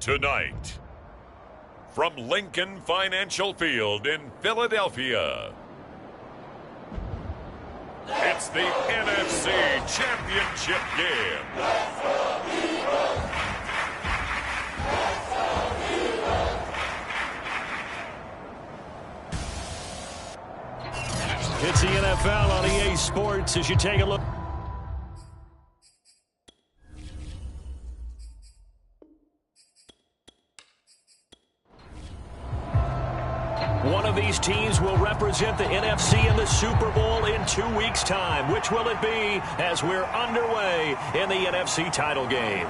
Tonight, from Lincoln Financial Field in Philadelphia, it's the NFC Championship game. It's the NFL on EA Sports as you take a look. One of these teams will represent the NFC in the Super Bowl in 2 weeks' time. Which will it be as we're underway in the NFC title game?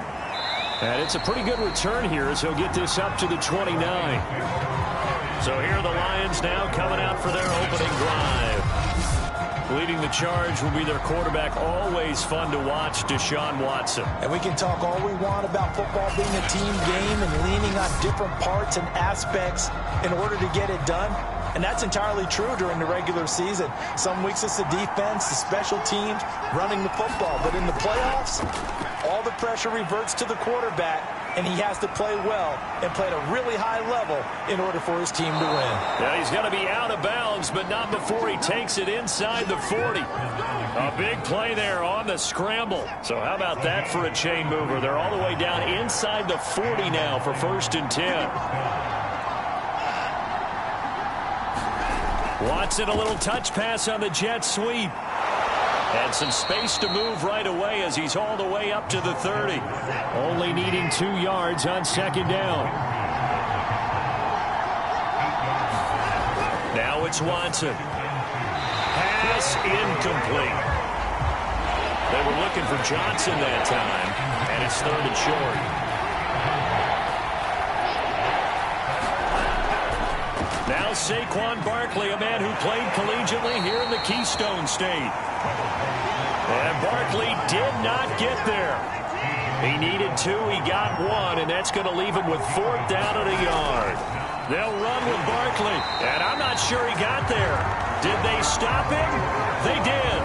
And it's a pretty good return here as he'll get this up to the 29. So here are the Lions now coming out for their opening drive. Leading the charge will be their quarterback, always fun to watch, Deshaun Watson. And we can talk all we want about football being a team game and leaning on different parts and aspects in order to get it done. And that's entirely true during the regular season. Some weeks it's the defense, the special teams, running the football. But in the playoffs, all the pressure reverts to the quarterback, and he has to play well and play at a really high level in order for his team to win. Yeah, he's going to be out of bounds, but not before he takes it inside the 40. A big play there on the scramble. So how about that for a chain mover? They're all the way down inside the 40 now for 1st and 10. Watson, a little touch pass on the jet sweep. And some space to move right away as he's all the way up to the 30. Only needing 2 yards on 2nd down. Now it's Watson. Pass incomplete. They were looking for Johnson that time, and it's 3rd and short. Now Saquon Barkley, a man who played collegiately here in the Keystone State. And Barkley did not get there. He needed 2, he got 1, and that's going to leave him with 4th down and a yard. They'll run with Barkley, and I'm not sure he got there. Did they stop him? They did.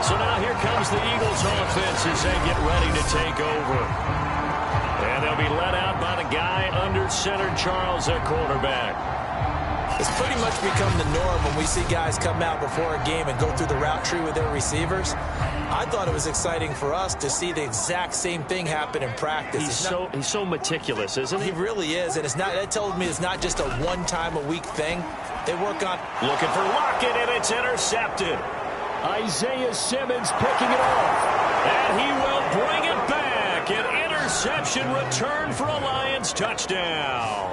So now here comes the Eagles offense as they get ready to take over. And they'll be let out by the guy under center, Charles, at quarterback. It's pretty much become the norm when we see guys come out before a game and go through the route tree with their receivers. I thought it was exciting for us to see the exact same thing happen in practice. He's so meticulous, isn't he? He really is, and that tells me it's not just a one-time-a-week thing. They work on... Looking for Lockett, and it's intercepted. Isaiah Simmons picking it off, and he will bring it back. An interception return for a Lions touchdown.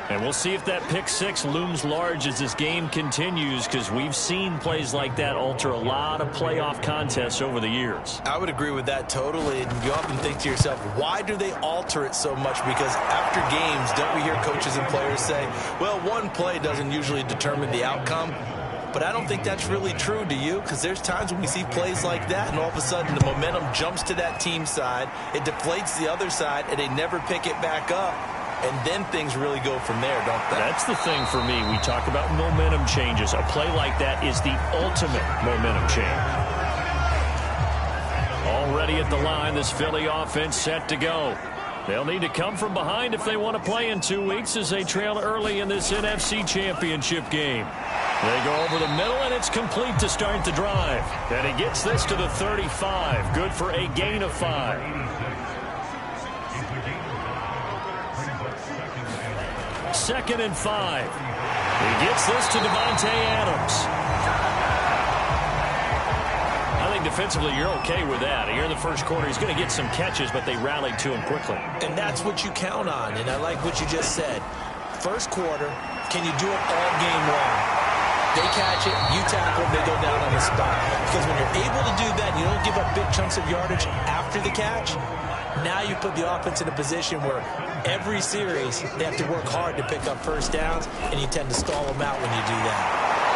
And we'll see if that pick 6 looms large as this game continues, because we've seen plays like that alter a lot of playoff contests over the years. I would agree with that totally. And you often think to yourself, why do they alter it so much? Because after games, don't we hear coaches and players say, well, one play doesn't usually determine the outcome. But I don't think that's really true, do you? Because there's times when we see plays like that, and all of a sudden the momentum jumps to that team side, it deflates the other side, and they never pick it back up. And then things really go from there, don't they? That's the thing for me. We talk about momentum changes. A play like that is the ultimate momentum change. Already at the line, this Philly offense set to go. They'll need to come from behind if they want to play in 2 weeks as they trail early in this NFC Championship game. They go over the middle, and it's complete to start the drive. And he gets this to the 35. Good for a gain of 5. 2nd and 5. He gets this to Devontae Adams. I think defensively you're okay with that. Here in the first quarter, he's going to get some catches, but they rallied to him quickly. And that's what you count on, and I like what you just said. First quarter, can you do it all game long? They catch it, you tackle, they go down on the spot. Because when you're able to do that, you don't give up big chunks of yardage after the catch. Now you put the offense in a position where every series they have to work hard to pick up first downs, and you tend to stall them out when you do that.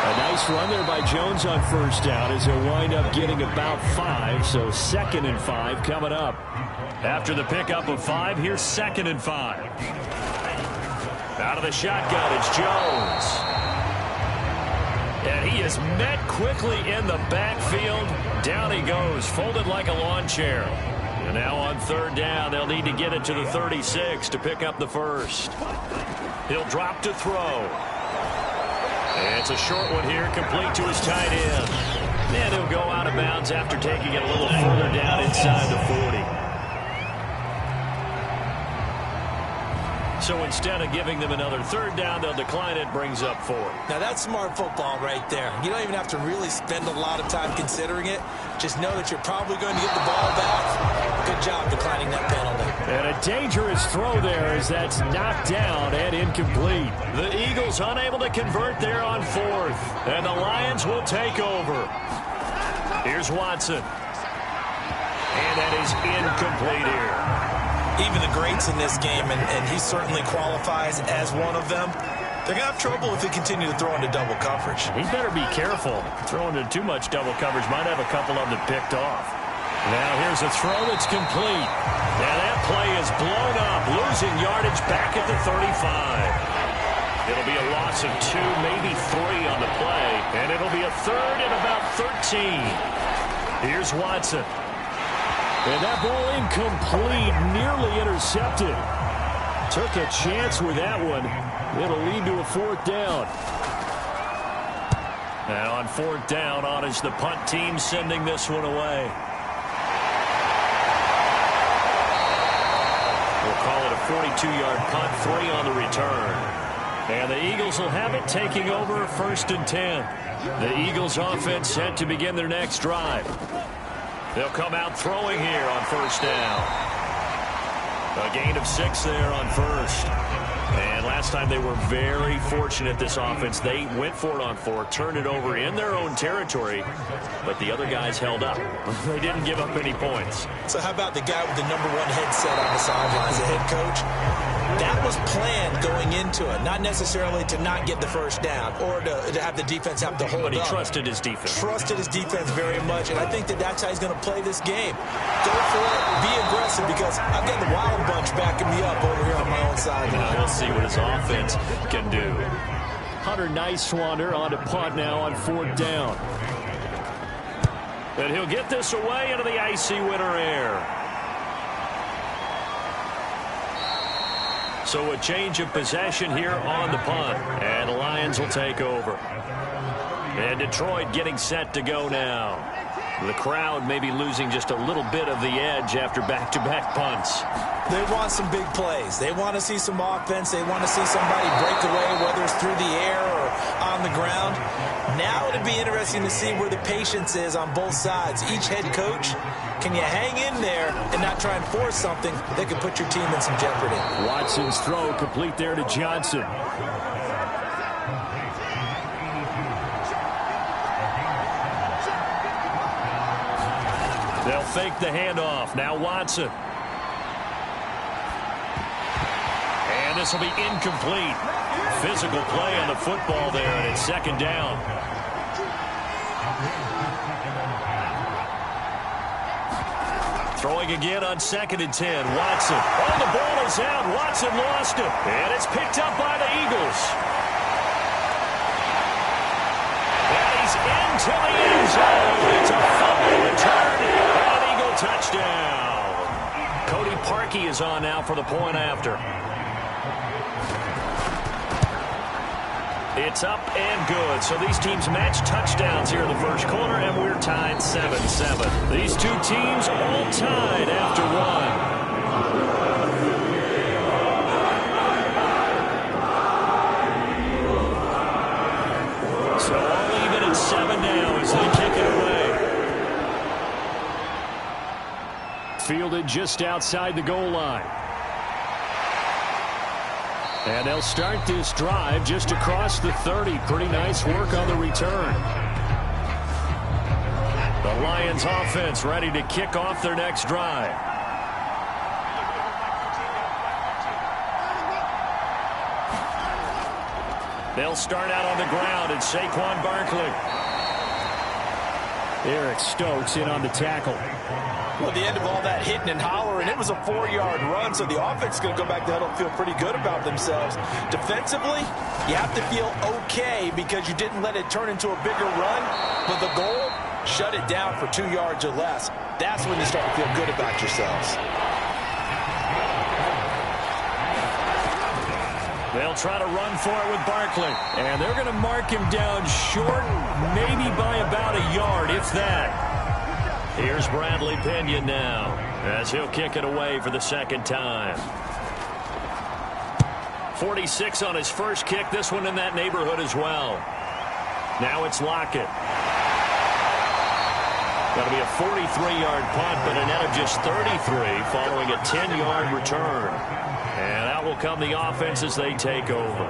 A nice run there by Jones on first down as he'll wind up getting about 5. So 2nd and 5 coming up. After the pickup of 5, here's 2nd and 5. Out of the shotgun, it's Jones. And he is met quickly in the backfield. Down he goes, folded like a lawn chair. And now on third down, they'll need to get it to the 36 to pick up the first. He'll drop to throw. And it's a short one here, complete to his tight end. And he'll go out of bounds after taking it a little further down inside the 40. So instead of giving them another third down, they'll decline it, brings up 4. Now that's smart football right there. You don't even have to really spend a lot of time considering it. Just know that you're probably going to get the ball back. Good job declining that penalty. And a dangerous throw there as that's knocked down and incomplete. The Eagles unable to convert there on 4th. And the Lions will take over. Here's Watson. And that is incomplete here. Even the greats in this game, and he certainly qualifies as one of them, they're going to have trouble if they continue to throw into double coverage. He better be careful. Throwing into too much double coverage might have a couple of them picked off. Now here's a throw that's complete. Now that play is blown up, losing yardage back at the 35. It'll be a loss of 2, maybe 3 on the play, and it'll be a third and about 13. Here's Watson. And that ball incomplete, nearly intercepted. Took a chance with that one. It'll lead to a 4th down. And on 4th down, on is the punt team sending this one away. We'll call it a 42-yard punt, 3 on the return. And the Eagles will have it, taking over 1st and 10. The Eagles offense set to begin their next drive. They'll come out throwing here on 1st down. A gain of 6 there on 1st. And last time they were very fortunate, this offense. They went for it on 4, turned it over in their own territory, but the other guys held up. They didn't give up any points. So how about the guy with the #1 headset on the sideline as a head coach? That was planned going into it, not necessarily to not get the 1st down or to have the defense have to hold up. But he trusted his defense. Trusted his defense very much, and I think that that's how he's going to play this game. Go for it, be aggressive, because I've got the Wild Bunch backing me up over here on my own sideline. We'll see what his offense can do. Hunter Nicewander on to punt now on 4th down. And he'll get this away into the icy winter air. So a change of possession here on the punt. And the Lions will take over. And Detroit getting set to go now. The crowd may be losing just a little bit of the edge after back-to-back punts. They want some big plays. They want to see some offense. They want to see somebody break away, whether it's through the air or on the ground. Now it'll be interesting to see where the patience is on both sides. Each head coach, can you hang in there and not try and force something that could put your team in some jeopardy? Watson's throw complete there to Johnson. They'll fake the handoff. Now Watson. And this will be incomplete. Physical play on the football there, and it's 2nd down. Throwing again on 2nd and 10. Watson. Oh, the ball is out. Watson lost it. And it's picked up by the Eagles. And he's into the end zone. It's a fumble return. And an Eagle touchdown. Cody Parkey is on now for the point after. It's up and good. So these teams match touchdowns here in the 1st quarter, and we're tied 7-7. These two teams all tied after 1. So all even at 7 now as they kick it away. Fielded just outside the goal line. And they'll start this drive just across the 30. Pretty nice work on the return. The Lions offense ready to kick off their next drive. They'll start out on the ground, and Saquon Barkley. Eric Stokes in on the tackle. Well, at the end of all that hitting and hollering, it was a 4-yard run, so the offense is going to go back to huddle and feel pretty good about themselves. Defensively, you have to feel okay because you didn't let it turn into a bigger run, but the goal, shut it down for 2 yards or less. That's when you start to feel good about yourselves. They'll try to run for it with Barkley. And they're going to mark him down short, maybe by about a yard, if that. Here's Bradley Pinion now, as he'll kick it away for the second time. 46 on his first kick. This one in that neighborhood as well. Now it's Lockett. That'll be a 43-yard punt, but a net of just 33 following a 10-yard return. And out will come the offense as they take over.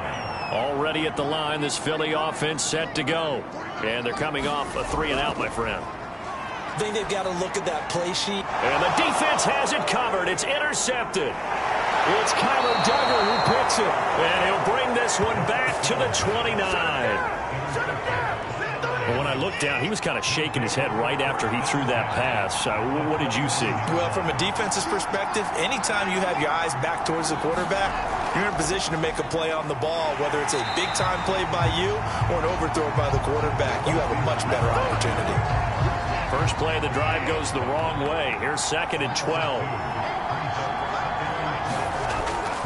Already at the line, this Philly offense set to go. And they're coming off a 3-and-out, my friend. I think they've got to look at that play sheet. And the defense has it covered. It's intercepted. It's Kyler Duggar who picks it. And he'll bring this one back to the 29. Well, when I looked down, he was kind of shaking his head right after he threw that pass. What did you see? Well, from a defense's perspective, anytime you have your eyes back towards the quarterback, you're in a position to make a play on the ball, whether it's a big-time play by you or an overthrow by the quarterback. You have a much better opportunity. First play of the drive goes the wrong way. Here's 2nd and 12.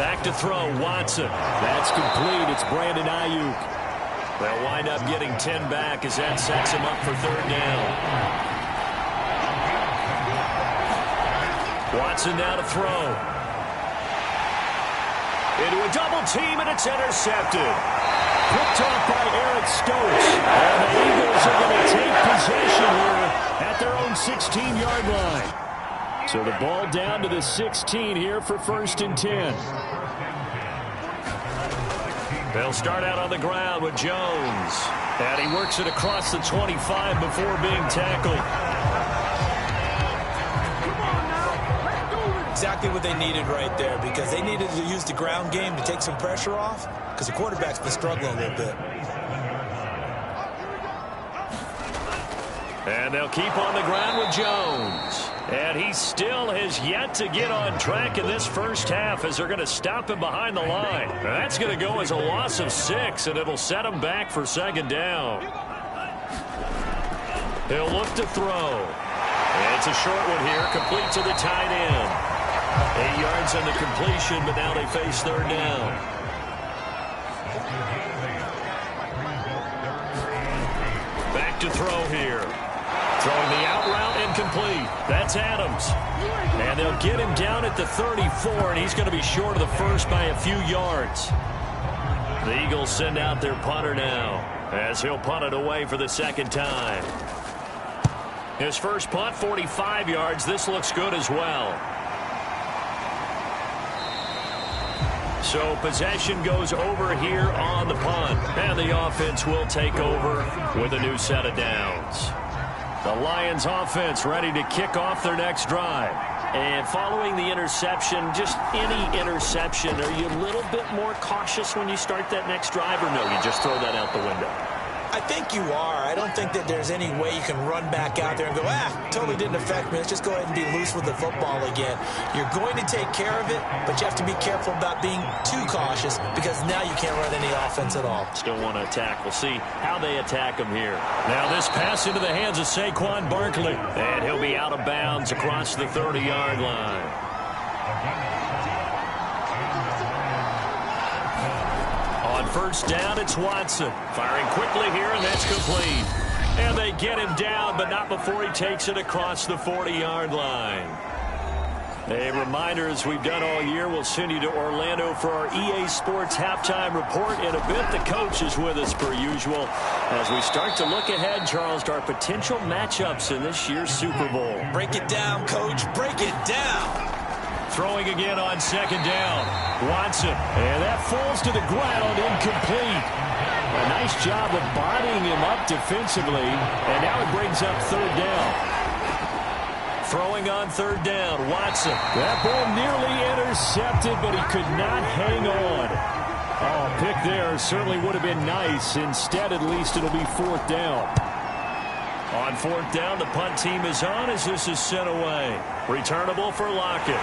Back to throw, Watson. That's complete. It's Brandon Ayuk. They'll wind up getting 10 back as that sets him up for 3rd down. Watson now to throw. Into a double team, and it's intercepted. Picked off by Eric Stokes. And the Eagles are going to take possession here at their own 16-yard line. So the ball down to the 16 here for 1st and 10. They'll start out on the ground with Jones. And he works it across the 25 before being tackled. Exactly what they needed right there, because they needed to use the ground game to take some pressure off, because the quarterback's been struggling a little bit. And they'll keep on the ground with Jones. And he still has yet to get on track in this first half as they're going to stop him behind the line. That's going to go as a loss of 6, and it'll set him back for 2nd down. He'll look to throw. And it's a short one here, complete to the tight end. 8 yards on the completion, but now they face 3rd down. Back to throw here. Throwing the out route incomplete. That's Adams. And they'll get him down at the 34, and he's going to be short of the first by a few yards. The Eagles send out their punter now as he'll punt it away for the 2nd time. His first punt, 45 yards. This looks good as well. So possession goes over here on the punt. And the offense will take over with a new set of downs. The Lions offense ready to kick off their next drive. And following the interception, just any interception, are you a little bit more cautious when you start that next drive, or no, you just throw that out the window? I think you are. I don't think that there's any way you can run back out there and go, totally didn't affect me. Let's just go ahead and be loose with the football again. You're going to take care of it, but you have to be careful about being too cautious, because now you can't run any offense at all. Still want to attack. We'll see how they attack him here. Now this pass into the hands of Saquon Barkley, and he'll be out of bounds across the 30-yard line. On 1st down, it's Watson. Firing quickly here, and that's complete. And they get him down, but not before he takes it across the 40-yard line. A reminder, as we've done all year, we'll send you to Orlando for our EA Sports halftime report in a bit. The coach is with us per usual as we start to look ahead, Charles, to our potential matchups in this year's Super Bowl. Break it down, Coach. Break it down. Throwing again on 2nd down. Watson. And that falls to the ground, incomplete. A nice job of bodying him up defensively. And now it brings up 3rd down. Throwing on 3rd down, Watson. That ball nearly intercepted, but he could not hang on. Oh, pick there certainly would have been nice. Instead, at least it'll be 4th down. On 4th down, the punt team is on as this is sent away. Returnable for Lockett.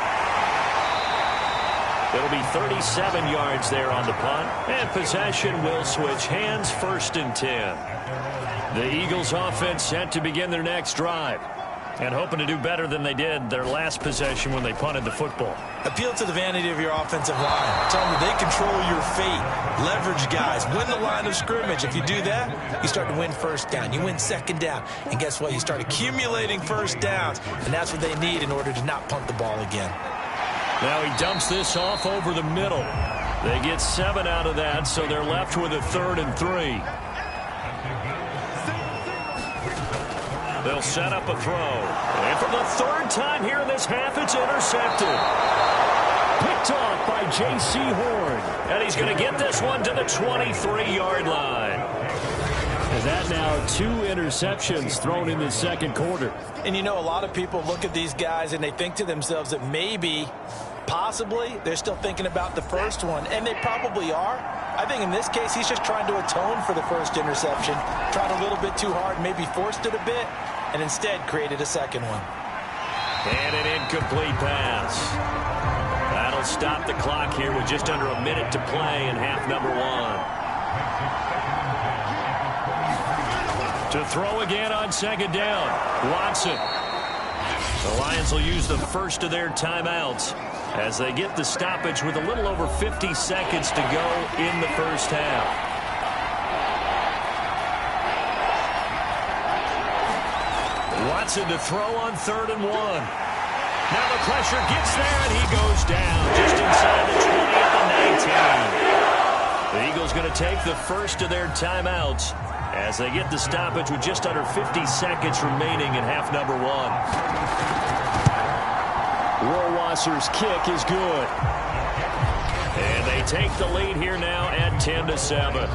It'll be 37 yards there on the punt. And possession will switch hands, 1st and 10. The Eagles offense set to begin their next drive. And hoping to do better than they did their last possession when they punted the football. Appeal to the vanity of your offensive line. Tell them that they control your fate. Leverage guys. Win the line of scrimmage. If you do that, you start to win 1st down. You win 2nd down. And guess what? You start accumulating 1st downs. And that's what they need in order to not punt the ball again. Now he dumps this off over the middle. They get 7 out of that, so they're left with a 3rd and 3. They'll set up a throw. And for the 3rd time here in this half, it's intercepted. Picked off by J.C. Horn. And he's going to get this one to the 23-yard line. And that now 2 interceptions thrown in the 2nd quarter. And you know, a lot of people look at these guys and they think to themselves that maybe, possibly, they're still thinking about the first one. And they probably are. I think in this case, he's just trying to atone for the 1st interception. Tried a little bit too hard, maybe forced it a bit, and instead created a 2nd one. And an incomplete pass. That'll stop the clock here with just under a minute to play in half number 1. To throw again on 2nd down. Watson. The Lions will use the first of their timeouts as they get the stoppage with a little over 50 seconds to go in the 1st half. Watson to throw on 3rd and 1. Now the pressure gets there, and he goes down just inside the 20 at the 19. The Eagles going to take the first of their timeouts as they get the stoppage with just under 50 seconds remaining in half number 1. Rohrwasser's kick is good. And they take the lead here now at 10-7.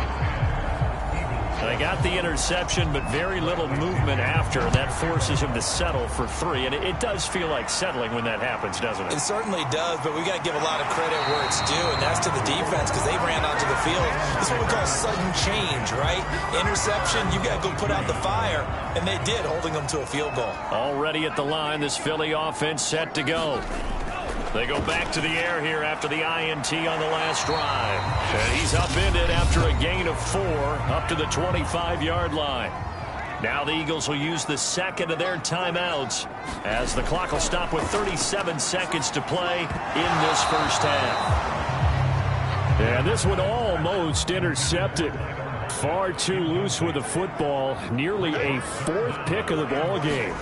They got the interception, but very little movement after. That forces him to settle for 3. And it does feel like settling when that happens, doesn't it? It certainly does, but we got to give a lot of credit where it's due, and that's to the defense because they ran onto the field. This is what we call sudden change, right? Interception, you got to go put out the fire, and they did, holding them to a field goal. Already at the line, this Philly offense set to go. They go back to the air here after the INT on the last drive. And he's upended after a gain of 4 up to the 25-yard line. Now the Eagles will use the 2nd of their timeouts as the clock will stop with 37 seconds to play in this 1st half. And this one almost intercepted. Far too loose with the football. Nearly a 4th pick of the ball game.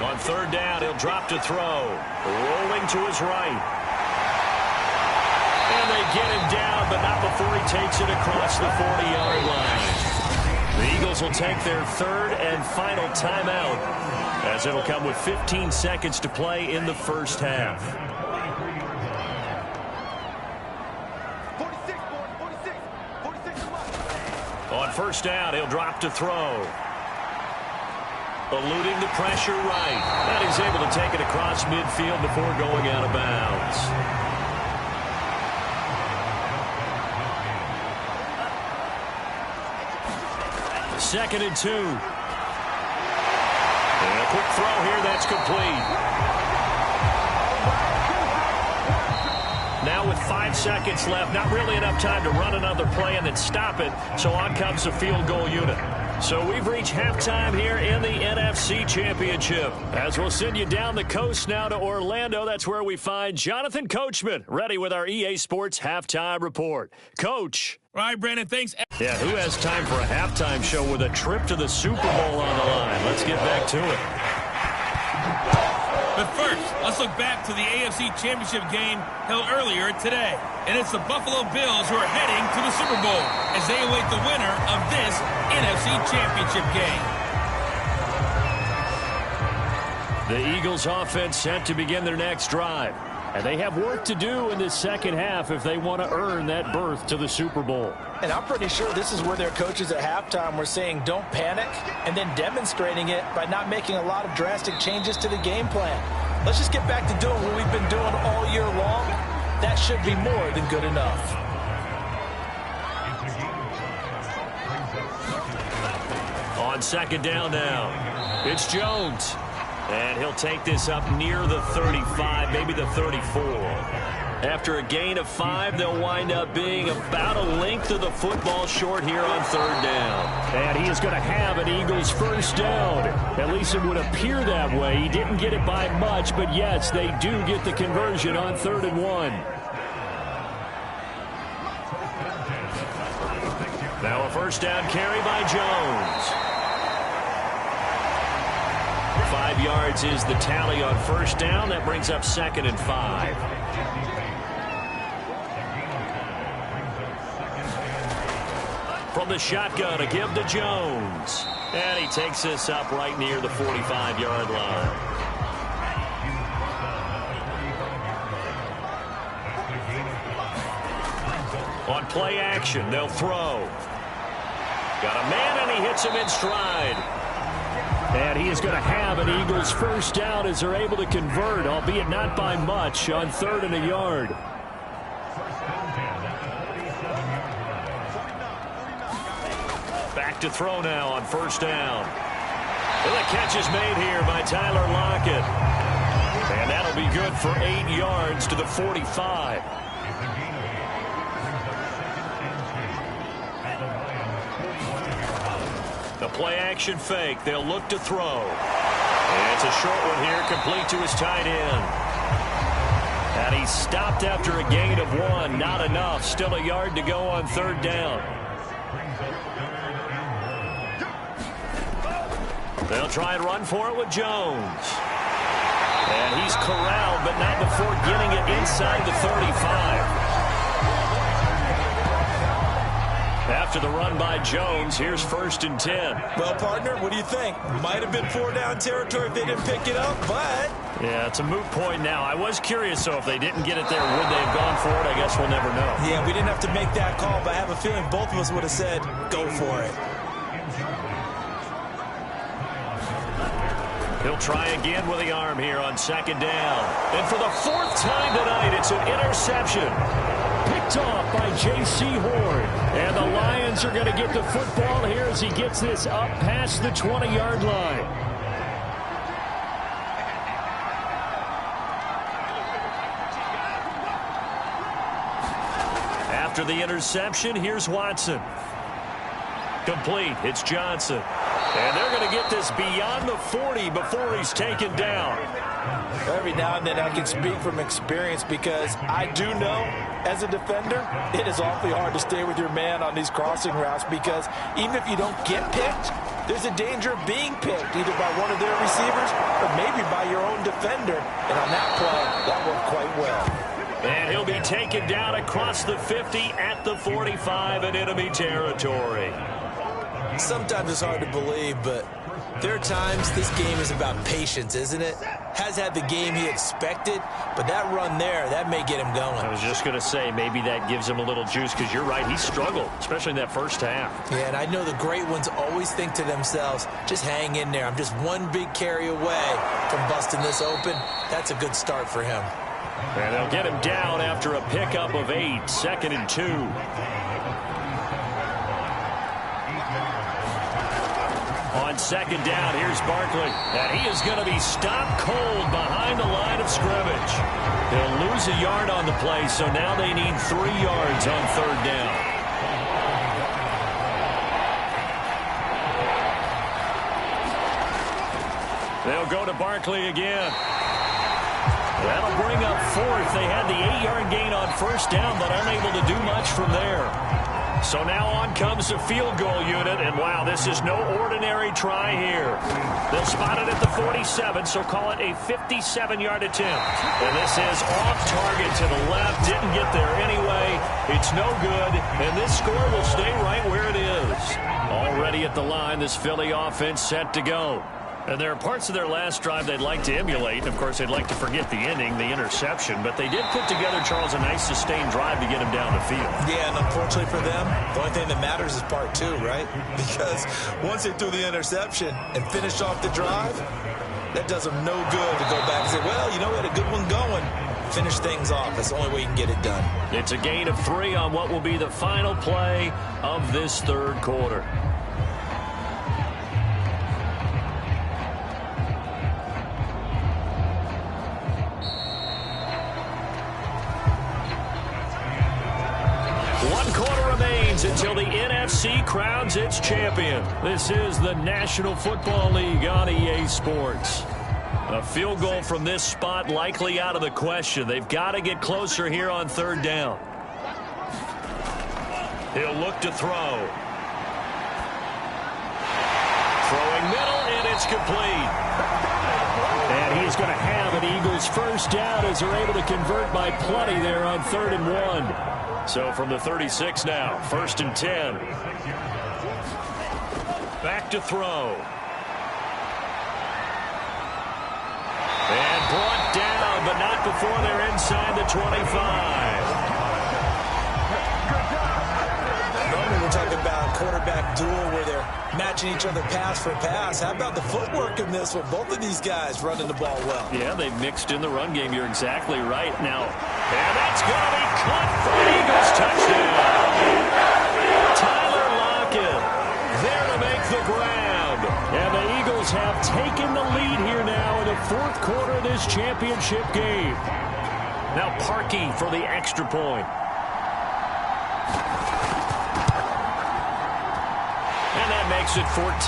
On 3rd down, he'll drop to throw. Rolling to his right. And they get him down, but not before he takes it across the 40-yard line. The Eagles will take their 3rd and final timeout as it'll come with 15 seconds to play in the 1st half. 46. On 1st down, he'll drop to throw. Eluding the pressure right. And he's able to take it across midfield before going out of bounds. Second and 2. And a quick throw here, that's complete. Now with 5 seconds left, not really enough time to run another play and then stop it. So on comes the field goal unit. So we've reached halftime here in the NFC Championship. As we'll send you down the coast now to Orlando, that's where we find Jonathan Coachman, ready with our EA Sports Halftime Report. Coach. All right, Brandon, thanks. Yeah, who has time for a halftime show with a trip to the Super Bowl on the line? Let's get back to it. But first, let's look back to the AFC Championship game held earlier today. And it's the Buffalo Bills who are heading to the Super Bowl as they await the winner of this NFC Championship game. The Eagles offense set to begin their next drive. And they have work to do in the 2nd half if they want to earn that berth to the Super Bowl. And I'm pretty sure this is where their coaches at halftime were saying don't panic and then demonstrating it by not making a lot of drastic changes to the game plan. Let's just get back to doing what we've been doing all year long. That should be more than good enough. On 2nd down now, it's Jones. And he'll take this up near the 35, maybe the 34. After a gain of 5, they'll wind up being about a length of the football short here on 3rd down. And he is going to have an Eagles first down. At least it would appear that way. He didn't get it by much, but yes, they do get the conversion on 3rd and 1. Now a first down carry by Jones. 5 yards is the tally on first down. That brings up 2nd and 5. From the shotgun, a give to Jones. And he takes this up right near the 45-yard line. On play action, they'll throw. Got a man, and he hits him in stride. And he is going to have an Eagles first down as they're able to convert, albeit not by much, on 3rd and a yard. Back to throw now on first down. Well, the catch is made here by Tyler Lockett. And that'll be good for 8 yards to the 45. The play action fake. They'll look to throw. And it's a short one here, complete to his tight end. And he stopped after a gain of 1. Not enough. Still a yard to go on 3rd down. They'll try and run for it with Jones. And he's corralled, but not before getting it inside the 35. After the run by Jones, here's 1st and 10. Well, partner, what do you think? Might have been 4-down territory if they didn't pick it up, but... Yeah, it's a moot point now. I was curious, so if they didn't get it there, would they have gone for it? I guess we'll never know. Yeah, we didn't have to make that call, but I have a feeling both of us would have said, go for it. He'll try again with the arm here on 2nd down. And for the 4th time tonight, it's an interception. Picked off by J.C. Horn. And the Lions are going to get the football here as he gets this up past the 20-yard line. After the interception, here's Watson. Complete. It's Johnson. And they're going to get this beyond the 40 before he's taken down. Every now and then I can speak from experience because I do know, as a defender, it is awfully hard to stay with your man on these crossing routes because even if you don't get picked, there's a danger of being picked either by one of their receivers or maybe by your own defender. And on that play, that worked quite well. And he'll be taken down across the 50 at the 45 in enemy territory. Sometimes it's hard to believe, but there are times this game is about patience, isn't it? Has had the game he expected, but that run there, that may get him going. I was just going to say, maybe that gives him a little juice because you're right, he struggled, especially in that first half. Yeah, and I know the great ones always think to themselves, just hang in there. I'm just one big carry away from busting this open. That's a good start for him. And they'll get him down after a pickup of 8, 2nd and 2. On 2nd down, here's Barkley. And he is going to be stopped cold behind the line of scrimmage. They'll lose a yard on the play, so now they need 3 yards on 3rd down. They'll go to Barkley again. That'll bring up 4th. They had the 8-yard gain on first down, but unable to do much from there. So now on comes the field goal unit, and wow, this is no ordinary try here. They'll spot it at the 47, so call it a 57-yard attempt. And this is off target to the left, didn't get there anyway. It's no good, and this score will stay right where it is. Already at the line, this Philly offense set to go. And there are parts of their last drive they'd like to emulate. And, of course, they'd like to forget the ending, the interception. But they did put together, Charles, a nice sustained drive to get him down the field. Yeah, and unfortunately for them, the only thing that matters is part 2, right? Because once they threw the interception and finished off the drive, that does them no good to go back and say, well, you know, we had a good one going. Finish things off. That's the only way you can get it done. It's a gain of 3 on what will be the final play of this third quarter. remains until the NFC crowns its champion. This is the National Football League on EA Sports. A field goal from this spot likely out of the question. They've got to get closer here on third down. He'll look to throw. Throwing middle, and it's complete. And he's going to have an Eagles first down as they're able to convert by plenty there on 3rd and 1. So from the 36 now, 1st and 10. Back to throw. And brought down, but not before they're inside the 25. We're talking about a quarterback duel where they're matching each other pass for pass. How about the footwork in this with both of these guys running the ball well? Yeah, they've mixed in the run game. You're exactly right. Now, and that's going to be caught for an Eagles touchdown. Tyler Lockett there to make the grab. And the Eagles have taken the lead here now in the 4th quarter of this championship game. Now Parkey for the extra point. And that makes it 14-10.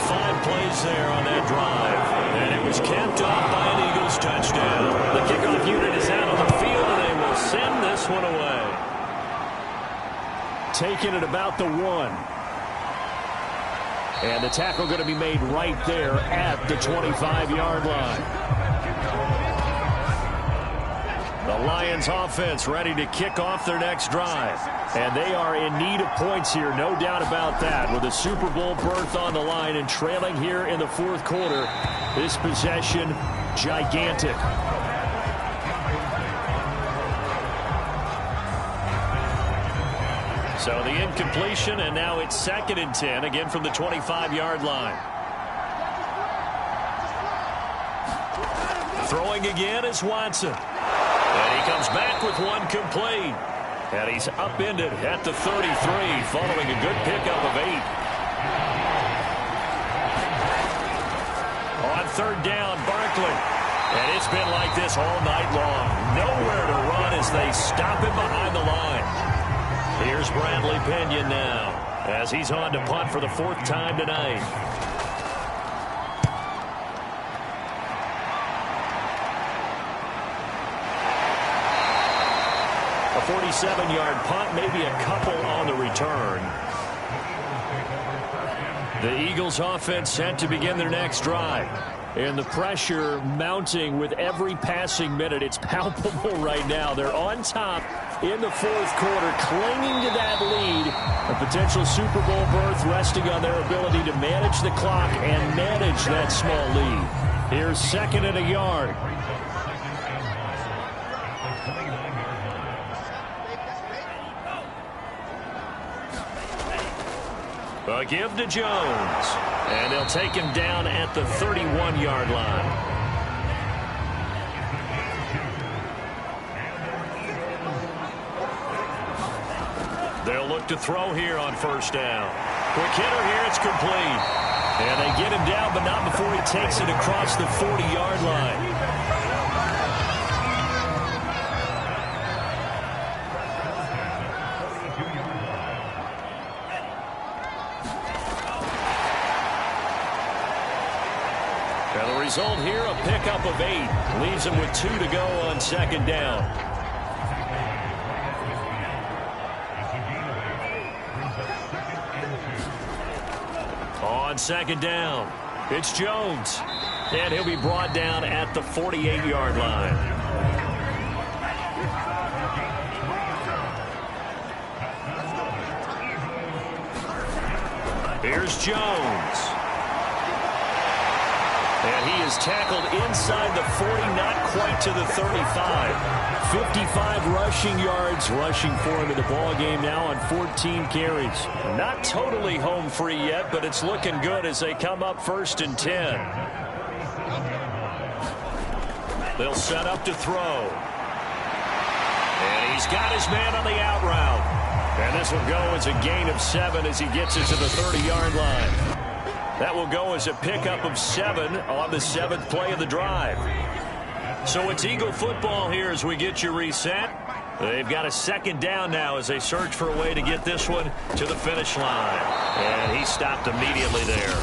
5 plays there on that drive. And it was capped off by an Eagles touchdown. The kickoff unit is out on the field, and they will send this one away. Taking it about the 1. And the tackle going to be made right there at the 25-yard line. The Lions offense ready to kick off their next drive. And they are in need of points here, no doubt about that. With a Super Bowl berth on the line and trailing here in the 4th quarter, this possession gigantic. So the incompletion, and now it's 2nd and 10, again from the 25-yard line. Throwing again is Watson. And he comes back with one complete. And he's upended at the 33 following a good pickup of 8. On 3rd down, Barkley. And it's been like this all night long. Nowhere to run as they stop him behind the line. Here's Bradley Pinion now as he's on to punt for the 4th time tonight. A 47-yard punt, maybe a couple on the return. The Eagles offense set to begin their next drive. And the pressure mounting with every passing minute. It's palpable right now. They're on top in the 4th quarter, clinging to that lead. A potential Super Bowl berth resting on their ability to manage the clock and manage that small lead. Here's 2nd and a yard. A give to Jones. And they'll take him down at the 31-yard line. They'll look to throw here on 1st down. Quick hitter here, it's complete. And they get him down, but not before he takes it across the 40-yard line. Result here, a pickup of 8. Leaves him with 2 to go on 2nd down. On 2nd down, it's Jones. And he'll be brought down at the 48-yard line. Here's Jones. And he is tackled inside the 40, not quite to the 35. 55 rushing yards rushing for him in the ball game now on 14 carries. Not totally home free yet, but it's looking good as they come up 1st and 10. They'll set up to throw. And he's got his man on the out route. And this will go as a gain of 7 as he gets it to the 30-yard line. That will go as a pickup of 7 on the 7th play of the drive. So it's Eagle football here as we get you reset. They've got a second down now as they search for a way to get this one to the finish line. And he stopped immediately there.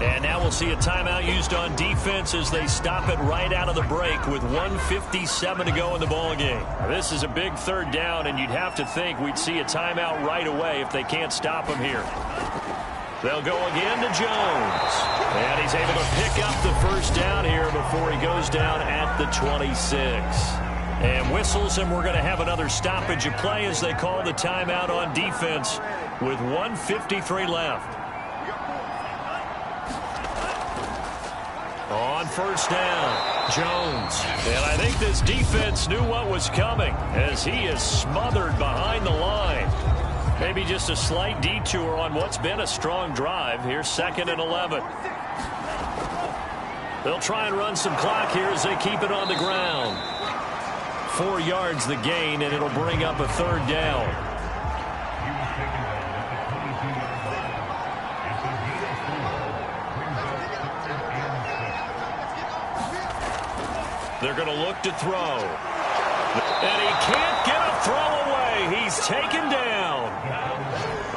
And now we'll see a timeout used on defense as they stop it right out of the break with 1:57 to go in the ballgame. This is a big third down, and you'd have to think we'd see a timeout right away if they can't stop him here. They'll go again to Jones. And he's able to pick up the first down here before he goes down at the 26. And whistles, and we're going to have another stoppage of play as they call the timeout on defense with 1:53 left. On first down, Jones. And I think this defense knew what was coming as he is smothered behind the line. Maybe just a slight detour on what's been a strong drive. Here's 2nd and 11. They'll try and run some clock here as they keep it on the ground. 4 yards the gain, and it'll bring up a third down. They're going to look to throw. And he can't get a throw away. He's taken down.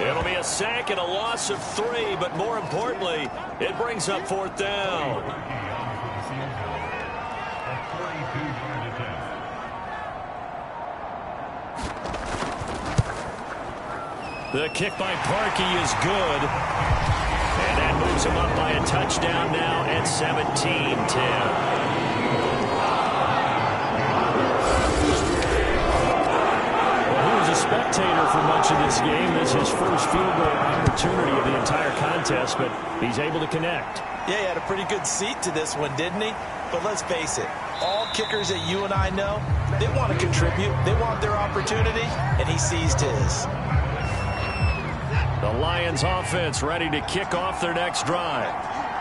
It'll be a sack and a loss of 3, but more importantly, it brings up 4th down. The kick by Parkey is good. And that moves him up by a touchdown now at 17-10. Spectator for much of this game. This is his first field goal opportunity of the entire contest, but he's able to connect. Yeah, he had a pretty good seat to this one, didn't he? But let's face it, all kickers that you and I know, they want to contribute. They want their opportunity, and he seized his. The Lions offense ready to kick off their next drive.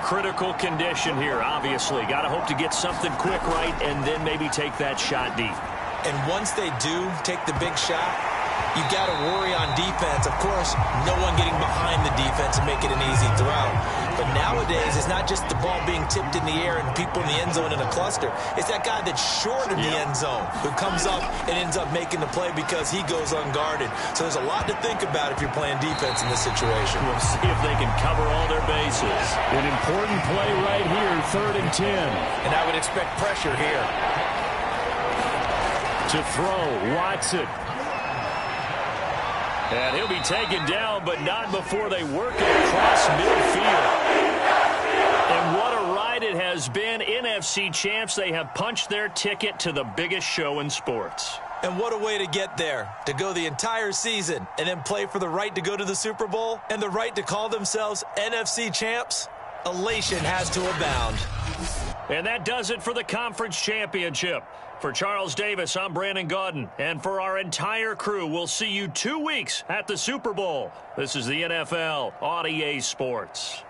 Critical condition here, obviously. Got to hope to get something quick right and then maybe take that shot deep. And once they do take the big shot, you got to worry on defense. Of course, no one getting behind the defense and make it an easy throw. But nowadays, it's not just the ball being tipped in the air and people in the end zone in a cluster. It's that guy that's short in the end zone who comes up and ends up making the play because he goes unguarded. So there's a lot to think about if you're playing defense in this situation. We'll see if they can cover all their bases. An important play right here, 3rd and 10. And I would expect pressure here. To throw, Watson. And he'll be taken down, but not before they work it across midfield. And what a ride it has been. NFC champs, they have punched their ticket to the biggest show in sports. And what a way to get there, to go the entire season and then play for the right to go to the Super Bowl and the right to call themselves NFC champs. Elation has to abound. And that does it for the conference championship. For Charles Davis, I'm Brandon Gaudin. And for our entire crew, we'll see you 2 weeks at the Super Bowl. This is the NFL on EA Sports.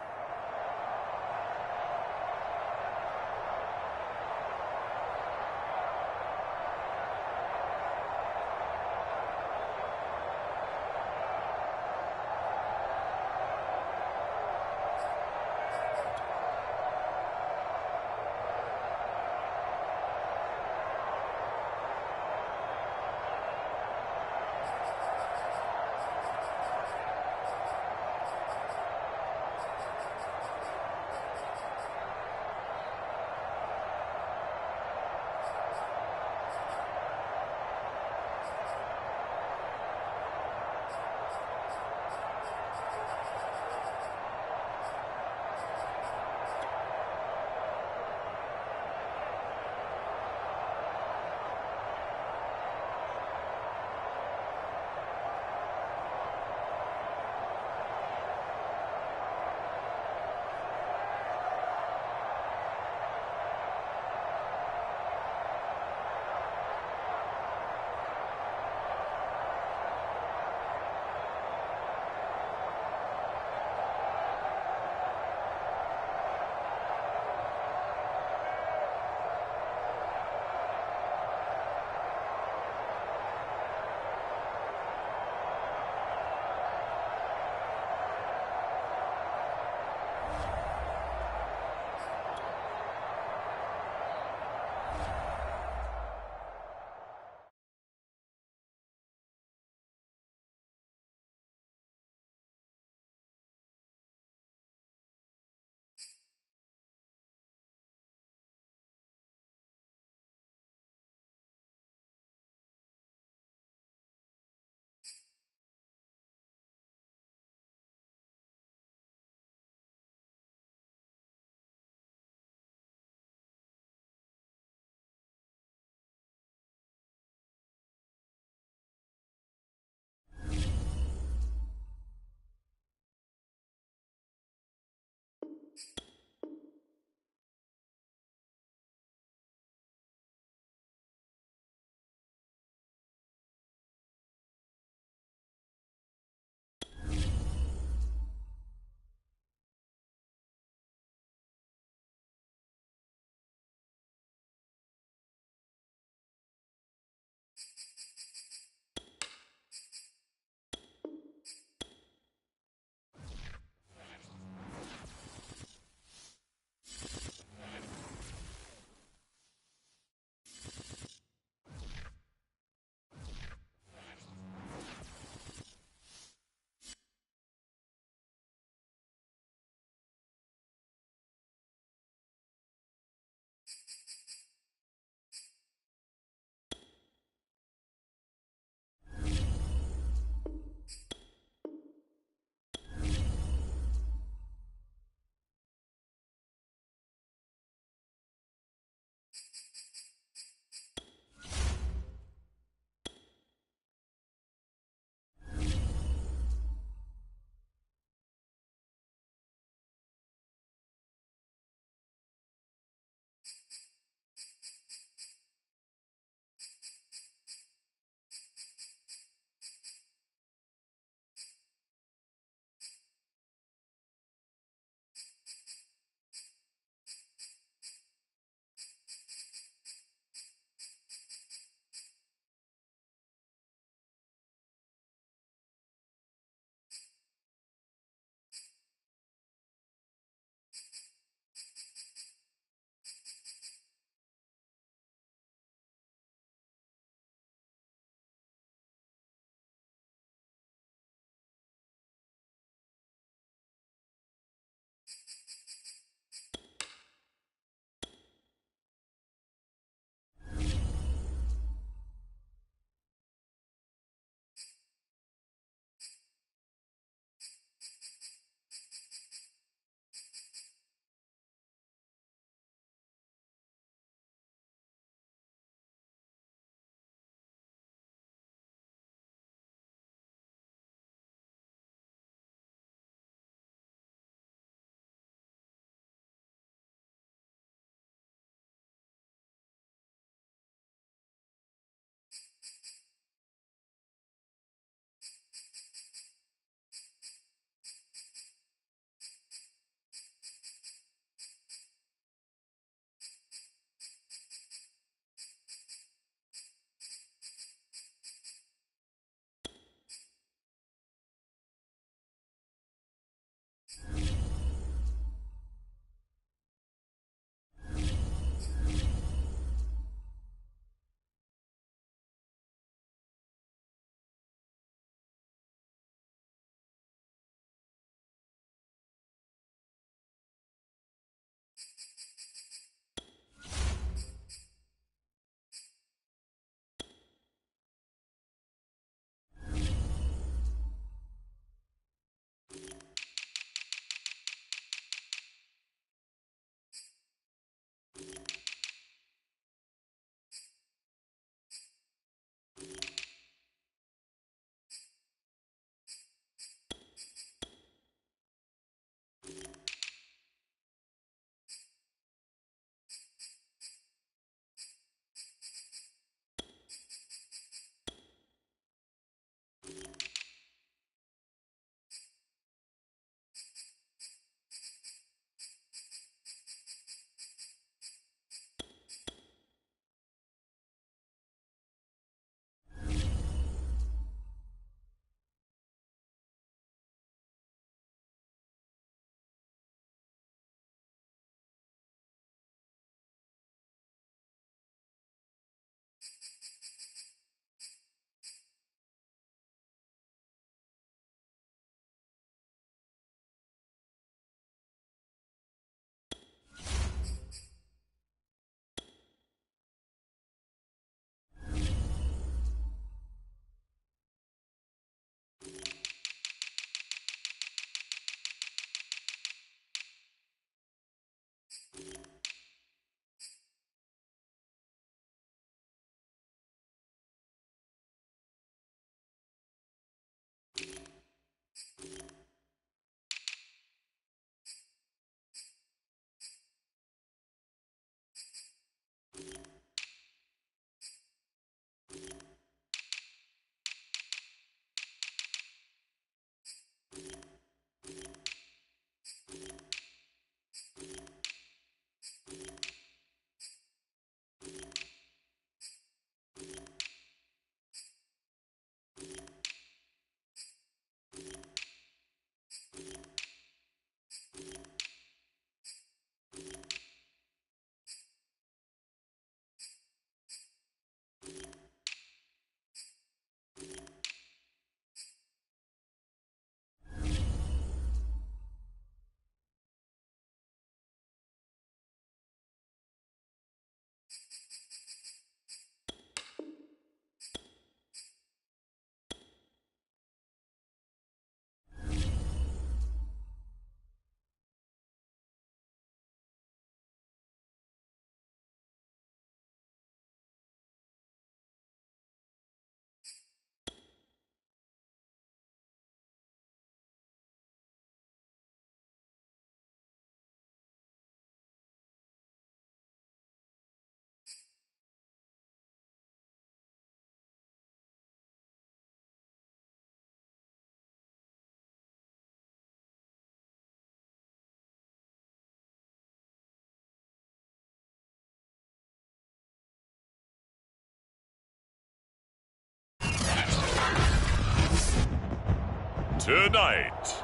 Tonight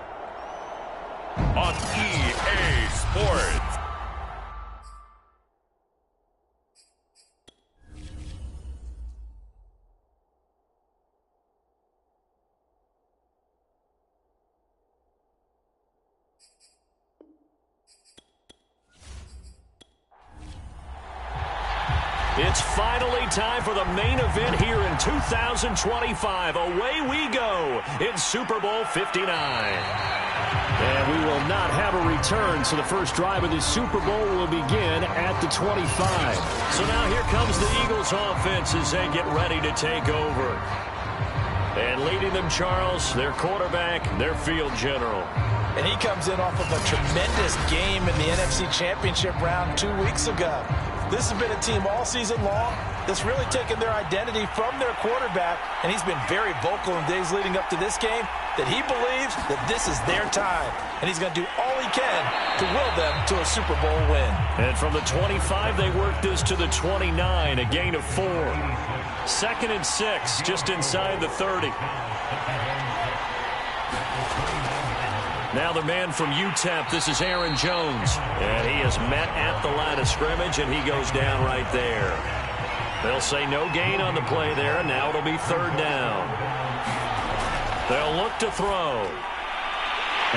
on EA Sports. It's finally time for the main event here in 2025. Away we go in Super Bowl 59. And we will not have a return, so the first drive of this Super Bowl will begin at the 25. So now here comes the Eagles offense as they get ready to take over. And leading them, Charles, their quarterback, their field general. And he comes in off of a tremendous game in the NFC Championship round 2 weeks ago. This has been a team all season long that's really taken their identity from their quarterback, and he's been very vocal in days leading up to this game that he believes that this is their time, and he's going to do all he can to will them to a Super Bowl win. And from the 25, they work this to the 29, a gain of 4. 2nd and 6, just inside the 30. Now the man from UTEP, this is Aaron Jones. And he is met at the line of scrimmage, and he goes down right there. They'll say no gain on the play there, and now it'll be 3rd down. They'll look to throw.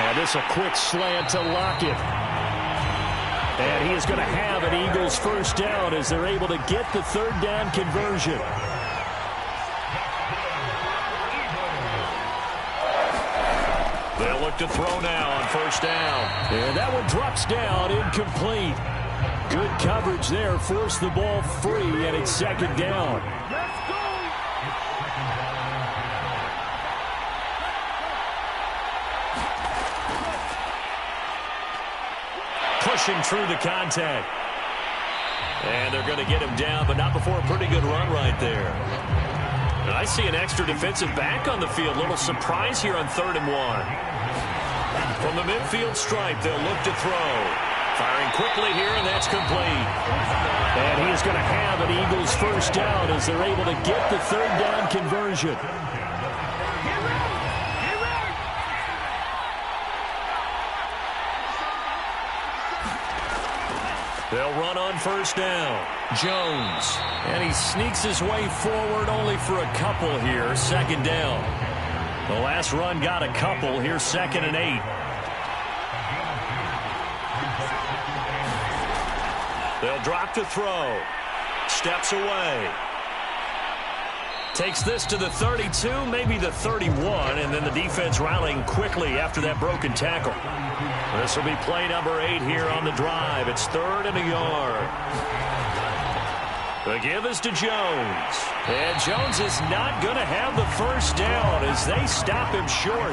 And this a quick slant to Lockett. And he is going to have an Eagles first down as they're able to get the 3rd down conversion. They'll look to throw now on 1st down. And that one drops down, incomplete. Good coverage there, forced the ball free, and it's 2nd down. Pushing through the contact. And they're going to get him down, but not before a pretty good run right there. And I see an extra defensive back on the field. Little surprise here on 3rd and 1. From the midfield stripe, they'll look to throw. Firing quickly here, and that's complete. And he is going to have an Eagles first down as they're able to get the 3rd down conversion. They'll run on 1st down. Jones. And he sneaks his way forward only for a couple here. 2nd down. The last run got a couple. Here's 2nd and 8. They'll drop to throw. Steps away. Takes this to the 32, maybe the 31, and then the defense rallying quickly after that broken tackle. This will be play number 8 here on the drive. It's 3rd and a yard. The give is to Jones. And Jones is not going to have the first down as they stop him short.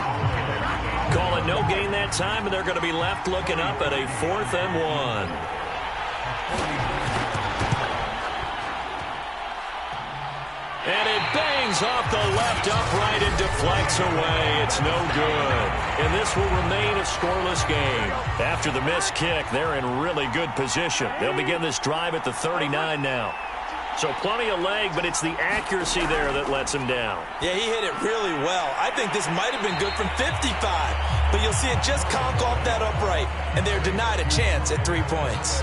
Call it no gain that time, and they're going to be left looking up at a 4th and 1. And it bangs off the left upright and deflects away. It's no good. And this will remain a scoreless game. After the missed kick, they're in really good position. They'll begin this drive at the 39 now. So plenty of leg, but it's the accuracy there that lets him down. Yeah, he hit it really well. I think this might have been good from 55. But you'll see it just conk off that upright. And they're denied a chance at 3 points.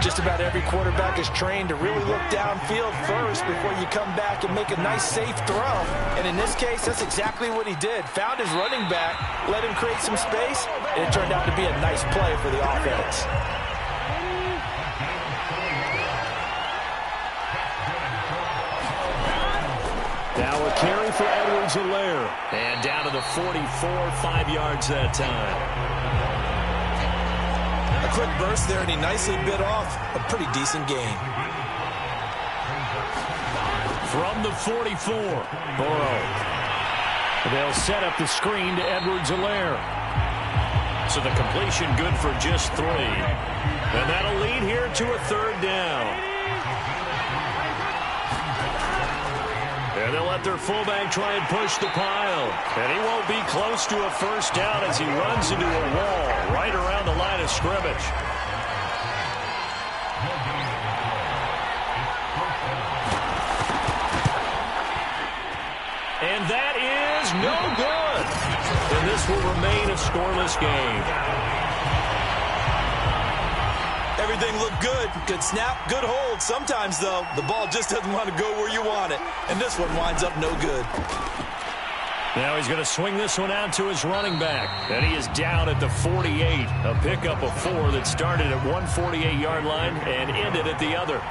Just about every quarterback is trained to really look downfield first before you come back and make a nice, safe throw. And in this case, that's exactly what he did. Found his running back, let him create some space, and it turned out to be a nice play for the offense. Now a carry for Edwards-Helaire. And down to the 44, 5 yards that time. A quick burst there, and he nicely bit off a pretty decent gain. From the 44, Burrow. They'll set up the screen to Edwards-Helaire. So the completion good for just 3. And that'll lead here to a 3rd down. And they'll let their fullback try and push the pile. And he won't be close to a first down as he runs into a wall right around the line of scrimmage. And that is no good. and this will remain a scoreless game. Everything looked good. Good snap, good hold. Sometimes, though, the ball just doesn't want to go where you want it. And this one winds up no good. Now he's going to swing this one out to his running back. And he is down at the 48. A pickup of 4 that started at one 48-yard line and ended at the other.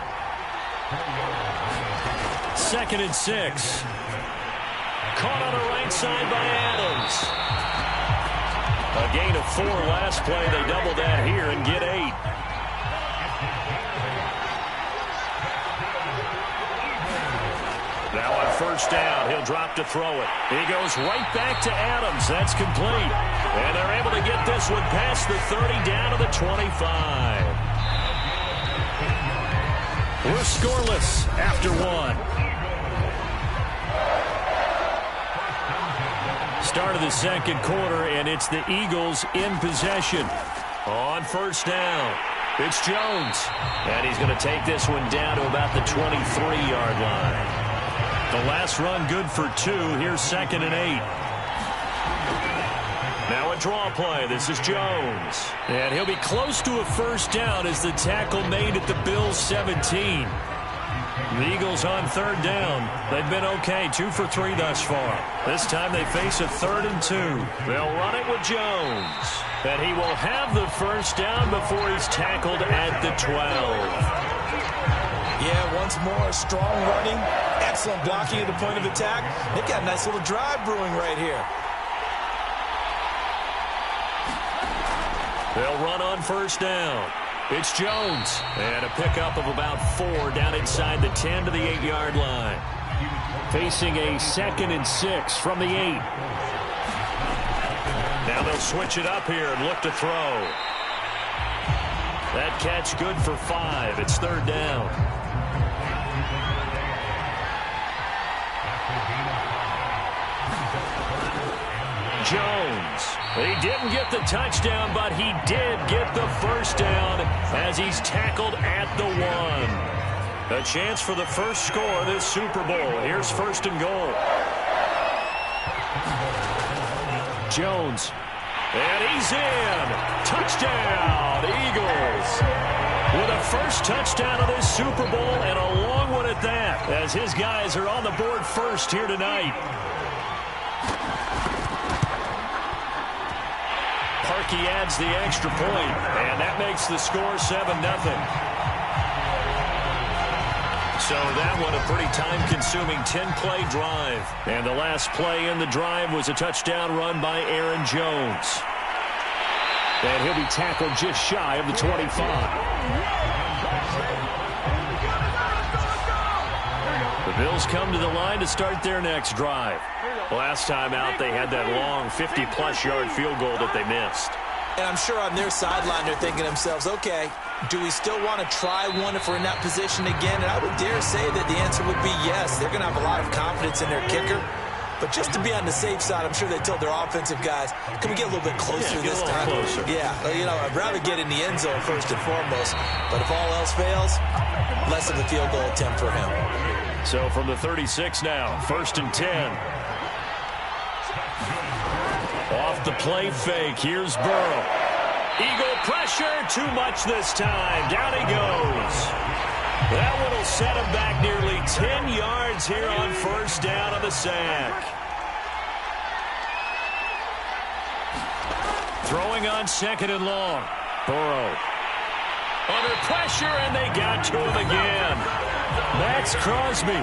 2nd and 6. Caught on the right side by Adams. A gain of 4 last play. They double that here and get 8. Now on 1st down, he'll drop to throw it. He goes right back to Adams. That's complete. And they're able to get this one past the 30 down to the 25. We're scoreless after 1. Start of the 2nd quarter, and it's the Eagles in possession. On 1st down, it's Jones. And he's going to take this one down to about the 23-yard line. The last run good for 2. Here's 2nd and 8. Now a draw play. This is Jones. And he'll be close to a 1st down as the tackle made at the Bills' 17. The Eagles on 3rd down. They've been okay. 2 for 3 thus far. This time they face a 3rd and 2. They'll run it with Jones. And he will have the 1st down before he's tackled at the 12. Yeah, once more, strong running, excellent blocking at the point of attack. They've got a nice little drive brewing right here. They'll run on 1st down. It's Jones. And a pickup of about 4 down inside the 10 to the 8-yard line. Facing a 2nd and 6 from the 8. Now they'll switch it up here and look to throw. That catch good for 5. It's 3rd down. Jones. He didn't get the touchdown, but he did get the 1st down as he's tackled at the 1. A chance for the first score of this Super Bowl. Here's 1st and goal. Jones. And he's in. Touchdown, Eagles. With a 1st touchdown of this Super Bowl, and a long one at that, as his guys are on the board 1st here tonight. Parkey adds the extra point, and that makes the score 7-0. So that one a pretty time-consuming 10-play drive. And the last play in the drive was a touchdown run by Aaron Jones. And he'll be tackled just shy of the 25. The Bills come to the line to start their next drive. Last time out, they had that long 50-plus yard field goal that they missed. And I'm sure on their sideline, they're thinking to themselves, okay, do we still want to try one if we're in that position again? And I would dare say that the answer would be yes. They're going to have a lot of confidence in their kicker. But just to be on the safe side, I'm sure they told their offensive guys, can we get a little bit closer this time? Closer. Yeah, you know, I'd rather get in the end zone first and foremost. But if all else fails, less of a field goal attempt for him. So from the 36 now, 1st and 10. Off the play fake, here's Burrow. Eagle pressure, too much this time. Down he goes. That one will set him back nearly 10 yards here on 1st down on the sack. Throwing on 2nd and long. Burrow. Under pressure, and they got to him again. Max Crosby.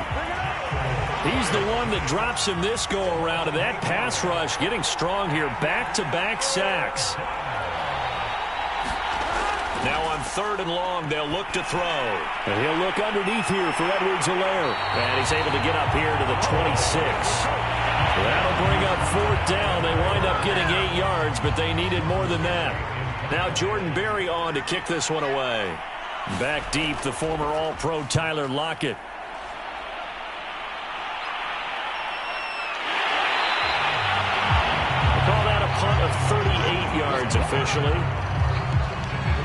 He's the one that drops him this go-around, and that pass rush getting strong here. Back-to-back sacks. Now on 3rd and long, they'll look to throw. And he'll look underneath here for Edwards-Helaire. And he's able to get up here to the 26. That'll bring up 4th down. They wind up getting 8 yards, but they needed more than that. Now Jordan Berry on to kick this one away. Back deep, the former All-Pro Tyler Lockett. Call that a punt of 38 yards officially.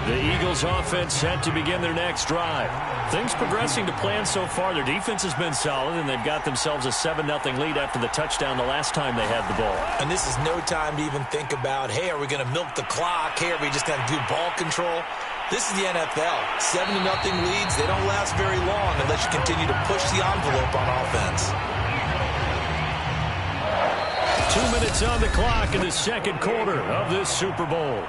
The Eagles offense set to begin their next drive. Things progressing to plan so far. Their defense has been solid, and they've got themselves a 7-0 lead after the touchdown the last time they had the ball. And this is no time to even think about, hey, are we going to milk the clock? Hey, are we just going to do ball control? This is the NFL. 7-0 leads, they don't last very long unless you continue to push the envelope on offense. 2 minutes on the clock in the second quarter of this Super Bowl.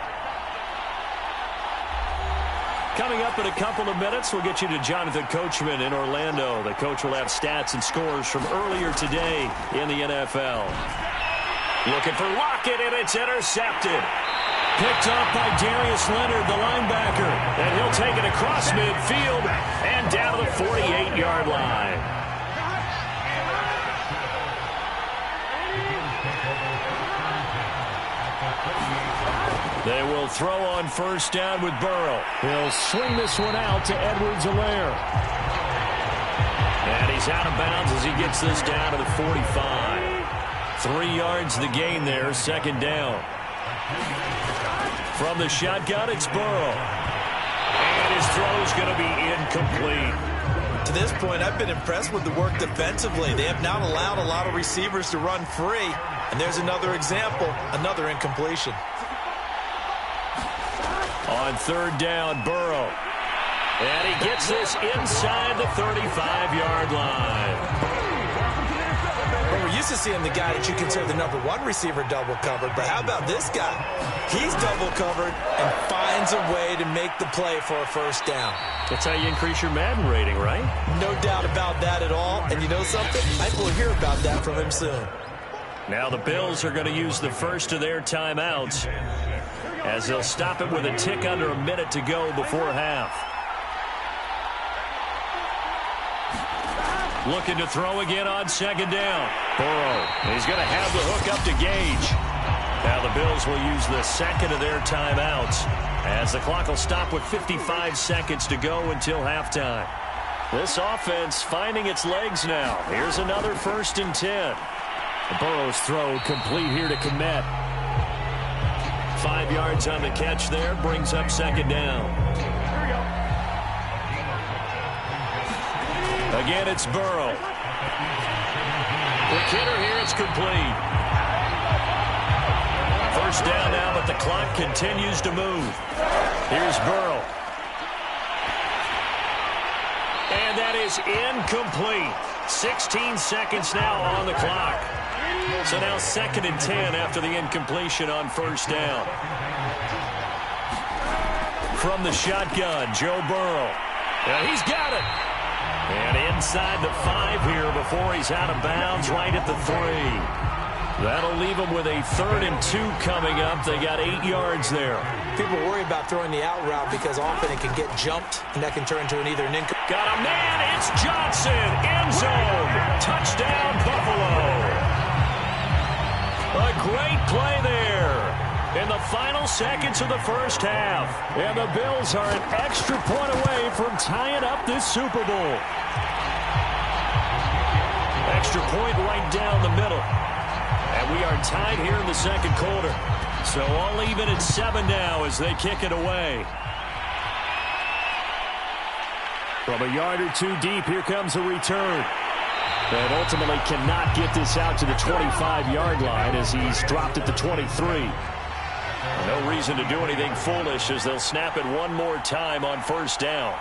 Coming up in a couple of minutes, we'll get you to Jonathan Coachman in Orlando. The coach will have stats and scores from earlier today in the NFL. Looking for Lockett, and it's intercepted. Picked up by Darius Leonard, the linebacker. And he'll take it across midfield and down to the 48-yard line. They will throw on first down with Burrow. He'll swing this one out to Edwards-Helaire. And he's out of bounds as he gets this down to the 45. 3 yards the gain there, second down. From the shotgun, it's Burrow. And his throw is going to be incomplete. To this point, I've been impressed with the work defensively. They have not allowed a lot of receivers to run free. And there's another example, another incompletion. On third down, Burrow. And he gets this inside the 35-yard line. Well, we're used to seeing the guy that you consider the #1 receiver double covered, but how about this guy? He's double covered and finds a way to make the play for a first down. That's how you increase your Madden rating, right? No doubt about that at all. And you know something? I think we'll hear about that from him soon. Now the Bills are going to use the first of their timeouts, as they'll stop it with a tick under a minute to go before half. Looking to throw again on second down. Burrow. He's going to have the hook up to Gage. Now the Bills will use the second of their timeouts, as the clock will stop with 55 seconds to go until halftime. This offense finding its legs now. Here's another 1st and 10. Burrow's throw complete here to Kmet. 5 yards on the catch there, brings up second down. Again, it's Burrow. The kidder here, it's complete. First down now, but the clock continues to move. Here's Burrow. And that is incomplete. 16 seconds now on the clock. So now 2nd and 10 after the incompletion on first down. From the shotgun, Joe Burrow. And he's got it. And inside the 5 here before he's out of bounds, right at the 3. That'll leave them with a 3rd and 2 coming up. They got 8 yards there. People worry about throwing the out route because often it can get jumped, and that can turn into either an incomplete. Got a man. It's Johnson. End zone. Touchdown, Buffalo. A great play there in the final seconds of the first half. And the Bills are an extra point away from tying up this Super Bowl. Extra point right down the middle. And we are tied here in the second quarter. So all even at 7 now as they kick it away. From a yard or 2 deep, here comes a return. And ultimately cannot get this out to the 25-yard line as he's dropped at the 23. No reason to do anything foolish as they'll snap it one more time on first down.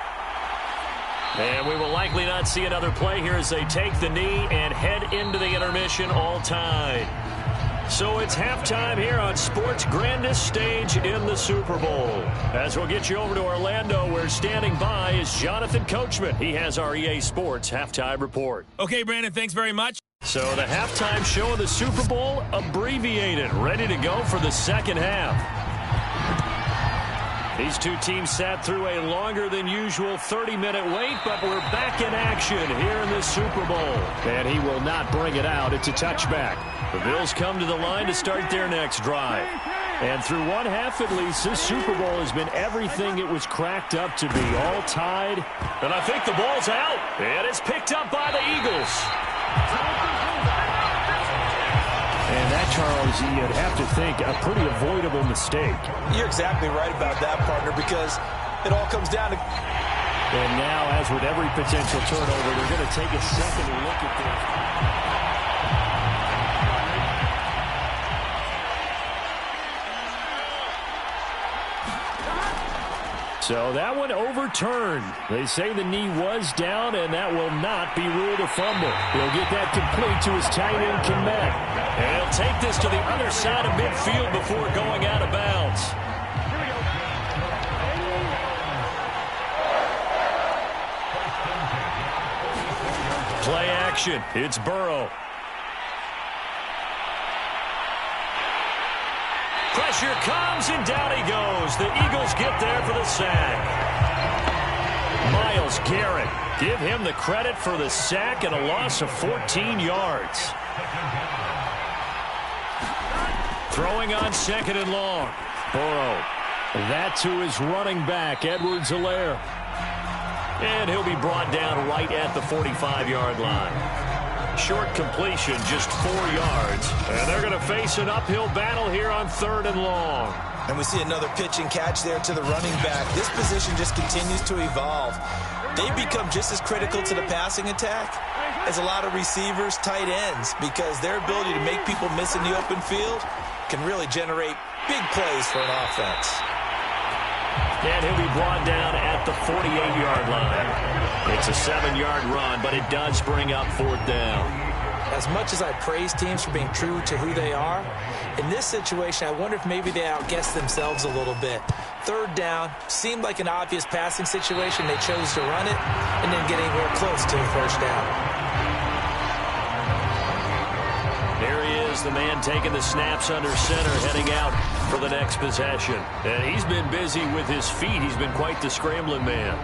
And we will likely not see another play here as they take the knee and head into the intermission all tied. So it's halftime here on sports' grandest stage in the Super Bowl. As we'll get you over to Orlando, where standing by is Jonathan Coachman. He has our EA Sports halftime report. Okay, Brandon, thanks very much. So the halftime show of the Super Bowl, abbreviated, ready to go for the second half. These two teams sat through a longer than usual 30-minute wait, but we're back in action here in the Super Bowl. And he will not bring it out. It's a touchback. The Bills come to the line to start their next drive. And through one half at least, this Super Bowl has been everything it was cracked up to be. All tied. And I think the ball's out. And it's picked up by the Eagles. And that Charles, you'd have to think a pretty avoidable mistake. You're exactly right about that, partner, because it all comes down to... And now, as with every potential turnover, they're going to take a second look at this. So that one overturned. They say the knee was down, and that will not be ruled a fumble. He'll get that complete to his tight end, Kmet. And he'll take this to the other side of midfield before going out of bounds. Play action. It's Burrow. Pressure comes, and down he goes. The Eagles get there for the sack. Myles Garrett. Give him the credit for the sack and a loss of 14 yards. Throwing on 2nd and long. Burrow. That to his running back, Edwards-Helaire. And he'll be brought down right at the 45-yard line. Short completion, just 4 yards. And they're going to face an uphill battle here on 3rd and long. And we see another pitch and catch there to the running back. This position just continues to evolve. They become just as critical to the passing attack as a lot of receivers, tight ends, because their ability to make people miss in the open field can really generate big plays for an offense. And he'll be brought down at the 48-yard line. It's a 7-yard run, but it does bring up 4th down. As much as I praise teams for being true to who they are, in this situation, I wonder if maybe they outguessed themselves a little bit. 3rd down seemed like an obvious passing situation. They chose to run it and didn't get anywhere close to the 1st down. There he is, the man taking the snaps under center, heading out for the next possession. And he's been busy with his feet. He's been quite the scrambling man.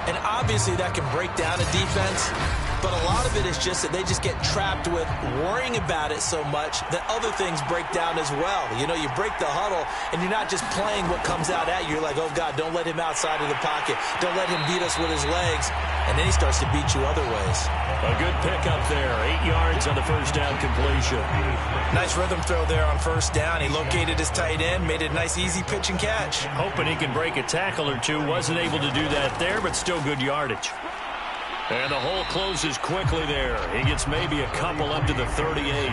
And obviously that can break down a defense, but a lot of it is just that they just get trapped with worrying about it so much that other things break down as well. You know, you break the huddle, and you're not just playing what comes out at you. You're like, oh, God, don't let him outside of the pocket. Don't let him beat us with his legs. And then he starts to beat you other ways. A good pickup there. 8 yards on the 1st down completion. Nice rhythm throw there on 1st down. He located his tight end, made it a nice, easy pitch and catch. Hoping he can break a tackle or two. Wasn't able to do that there, but still good yardage. And the hole closes quickly there. He gets maybe a couple up to the 38.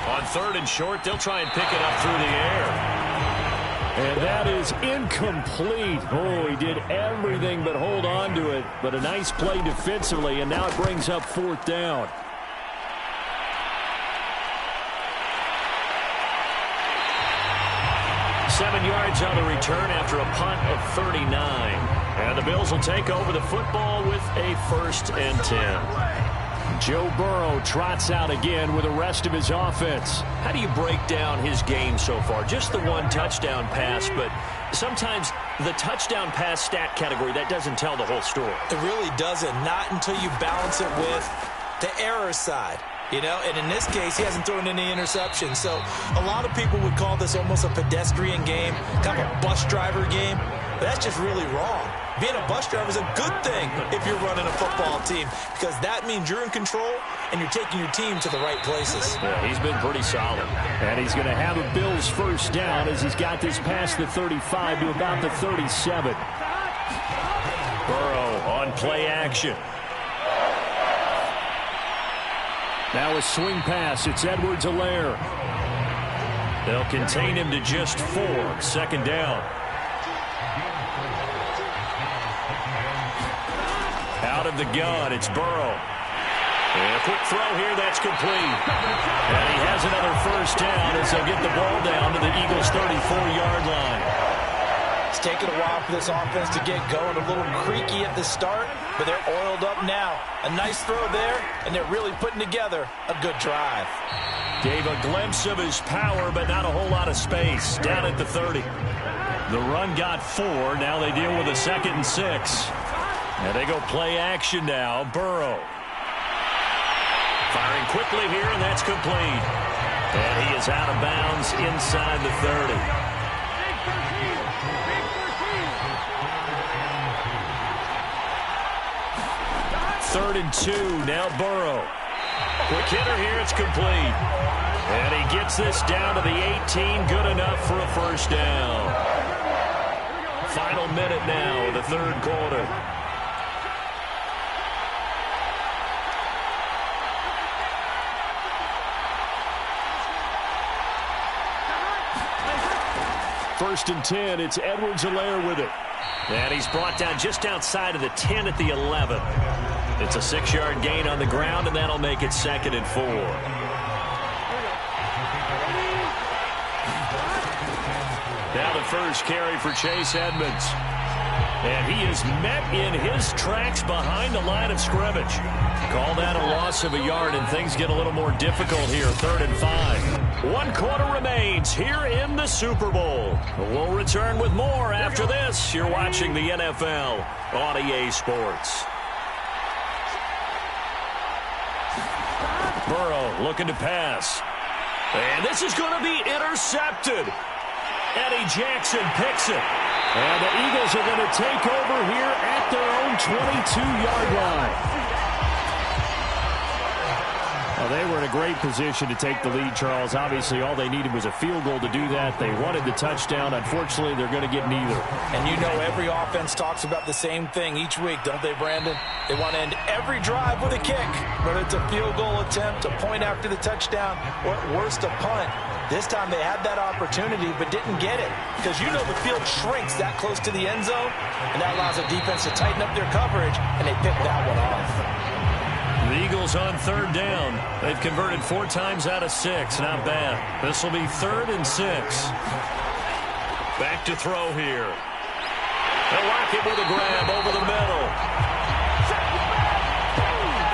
On 3rd and short, they'll try and pick it up through the air. And that is incomplete. Oh, he did everything but hold on to it. But a nice play defensively, and now it brings up 4th down. Seven yards on the return after a punt of 39. And the Bills will take over the football with a 1st and 10. Joe Burrow trots out again with the rest of his offense. How do you break down his game so far? Just the one touchdown pass, but sometimes the touchdown pass stat category, that doesn't tell the whole story. It really doesn't, not until you balance it with the error side. You know, and in this case, he hasn't thrown any interceptions. So a lot of people would call this almost a pedestrian game, kind of a bus driver game. But that's just really wrong. Being a bus driver is a good thing if you're running a football team, because that means you're in control and you're taking your team to the right places. Yeah, he's been pretty solid. And he's going to have a Bills 1st down as he's got this past the 35 to about the 37. Burrow on play action. Now a swing pass. It's Edwards-Helaire. They'll contain him to just 4. 2nd down. Out of the gun, it's Burrow. And a quick throw here, that's complete. And he has another 1st down as they'll get the ball down to the Eagles' 34-yard line. It's taken a while for this offense to get going. A little creaky at the start, but they're oiled up now. A nice throw there, and they're really putting together a good drive. Gave a glimpse of his power, but not a whole lot of space. Down at the 30. The run got 4. Now they deal with a 2nd and 6. And they go play action now. Burrow. Firing quickly here, and that's complete. And he is out of bounds inside the 30. 3rd and 2. Now Burrow. Quick hitter here. It's complete. And he gets this down to the 18. Good enough for a first down. Final minute now in the 3rd quarter. First and 10, it's Edwards-Helaire with it. And he's brought down just outside of the 10 at the 11. It's a 6-yard gain on the ground, and that'll make it 2nd and 4. Now the first carry for Chase Edmonds. And he is met in his tracks behind the line of scrimmage. Call that a loss of a yard, and things get a little more difficult here. 3rd and 5. 1 quarter remains here in the Super Bowl. We'll return with more after this. You're watching the NFL on EA Sports. Burrow looking to pass. And this is going to be intercepted. Eddie Jackson picks it. And the Eagles are going to take over here at their own 22-yard line. Well, they were in a great position to take the lead, Charles. Obviously, all they needed was a field goal to do that. They wanted the touchdown. Unfortunately, they're going to get neither. And you know every offense talks about the same thing each week, don't they, Brandon? They want to end every drive with a kick, whether it's a field goal attempt, a point after the touchdown, or at worst a punt. This time they had that opportunity but didn't get it because you know the field shrinks that close to the end zone, and that allows the defense to tighten up their coverage, and they picked that one off. The Eagles on 3rd down. They've converted 4 times out of 6. Not bad. This will be 3rd and 6. Back to throw here. They'll lock it with a grab over the middle.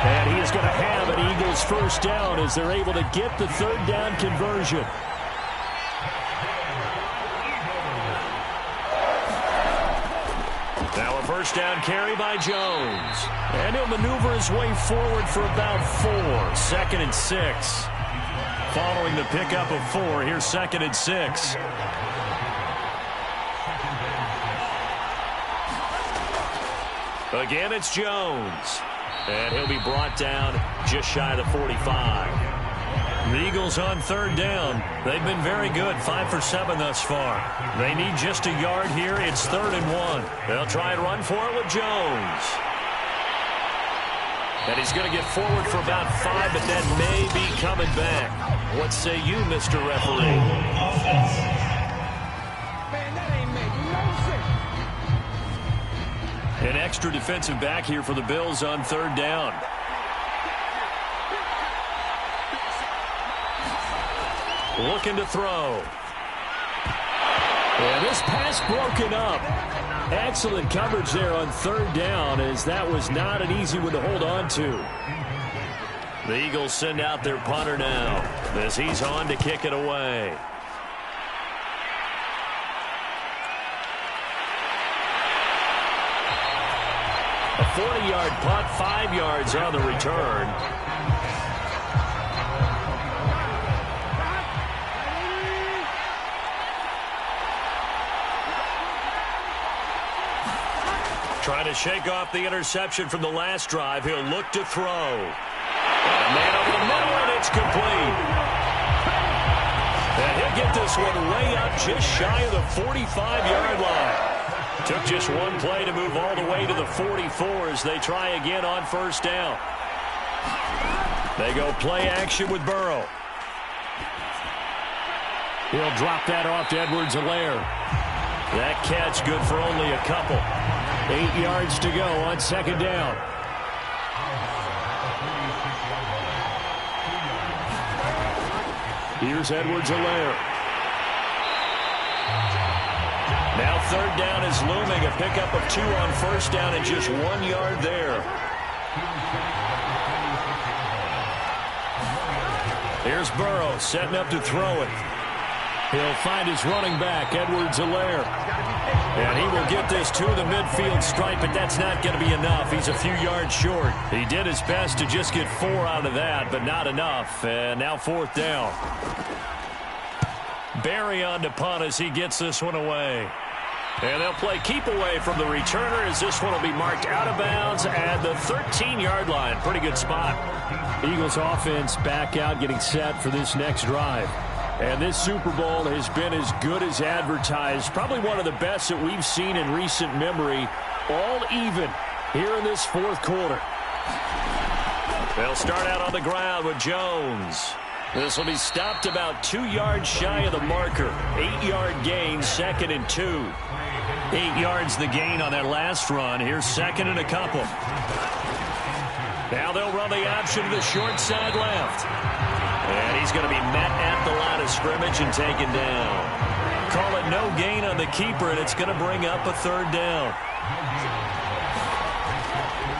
And he is going to have an Eagles first down as they're able to get the 3rd down conversion. Now a first down carry by Jones. And he'll maneuver his way forward for about 4. 2nd and 6. Following the pickup of 4, here's 2nd and 6. Again, it's Jones. And he'll be brought down just shy of the 45. The Eagles on 3rd down. They've been very good, 5 for 7 thus far. They need just a yard here. It's 3rd and 1. They'll try and run for it with Jones. And he's going to get forward for about 5, but then may be coming back. What say you, Mr. Referee? An extra defensive back here for the Bills on 3rd down. Looking to throw. And this pass broken up. Excellent coverage there on 3rd down, as that was not an easy one to hold on to. The Eagles send out their punter now as he's on to kick it away. A 40-yard punt, 5 yards on the return. Trying to shake off the interception from the last drive. He'll look to throw. And a man over the middle, and it's complete. And he'll get this one way up just shy of the 45-yard line. Took just one play to move all the way to the 44 as they try again on 1st down. They go play action with Burrow. He'll drop that off to Edwards-Helaire. That catch good for only a couple. 8 yards to go on 2nd down. Here's Edwards-Helaire. Now 3rd down is looming. A pickup of 2 on 1st down and just 1 yard there. Here's Burrow setting up to throw it. He'll find his running back, Edwards-Helaire. And he will get this to the midfield stripe, but that's not going to be enough. He's a few yards short. He did his best to just get 4 out of that, but not enough. And now 4th down. Barry on to punt as he gets this one away. And they'll play keep away from the returner as this one will be marked out of bounds at the 13-yard line. Pretty good spot. Eagles offense back out getting set for this next drive. And this Super Bowl has been as good as advertised. Probably one of the best that we've seen in recent memory. All even here in this fourth quarter. They'll start out on the ground with Jones. This will be stopped about 2 yards shy of the marker. 8-yard gain, 2nd and 2. 8 yards the gain on that last run. Here's 2nd and a couple. Now they'll run the option to the short side left. And he's going to be met at the line of scrimmage and taken down. Call it no gain on the keeper, and it's going to bring up a 3rd down.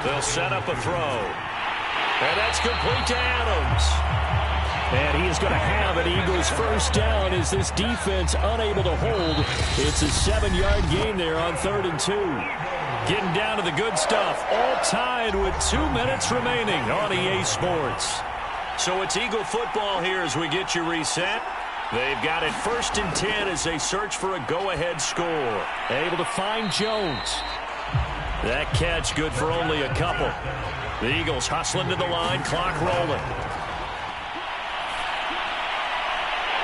They'll set up a throw. And that's complete to Adams. And he is going to have an Eagles first down as this defense unable to hold. It's a 7-yard gain there on 3rd and 2. Getting down to the good stuff. All tied with 2 minutes remaining on EA Sports. So it's Eagle football here as we get you reset. They've got it 1st and 10 as they search for a go-ahead score. Able to find Jones. That catch good for only a couple. The Eagles hustling to the line, clock rolling.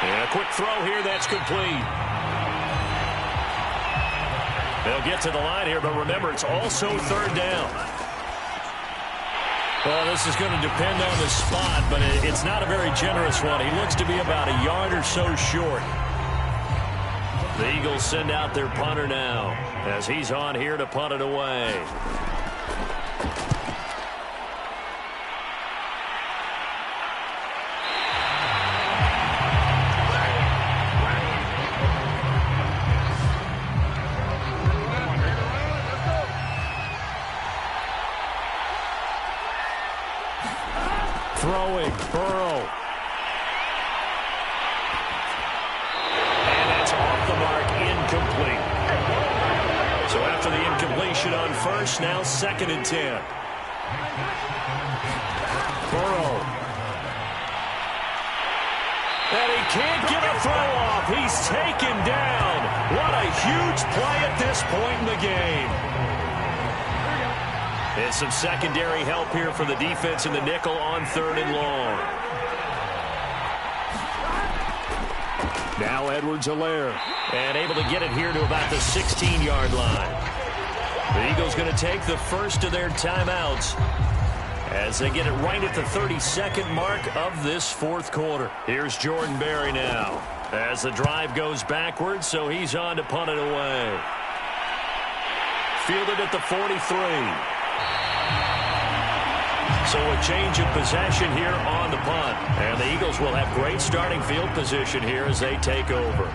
And a quick throw here, that's complete. They'll get to the line here, but remember, it's also 3rd down. Well, this is going to depend on the spot, but it's not a very generous one. He looks to be about a yard or so short. The Eagles send out their punter now as he's on here to punt it away. Throwing, Burrow. And that's off the mark, incomplete. So after the incompletion on first, now 2nd and 10. Burrow. And he can't get a throw off. He's taken down. What a huge play at this point in the game. And some secondary help here for the defense in the nickel on 3rd and long. Now Edwards-Helaire. And able to get it here to about the 16-yard line. The Eagles going to take the first of their timeouts as they get it right at the 32nd mark of this fourth quarter. Here's Jordan Berry now as the drive goes backwards, so he's on to punt it away. Fielded at the 43. So a change of possession here on the punt. And the Eagles will have great starting field position here as they take over.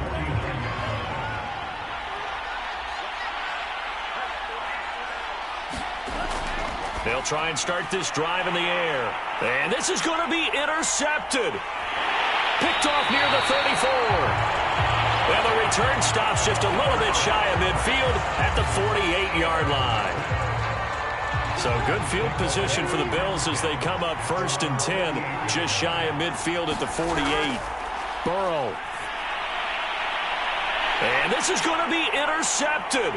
They'll try and start this drive in the air. And this is going to be intercepted. Picked off near the 34. Well, the return stops just a little bit shy of midfield at the 48-yard line. So good field position for the Bills as they come up 1st and 10, just shy of midfield at the 48. Burrow. And this is going to be intercepted.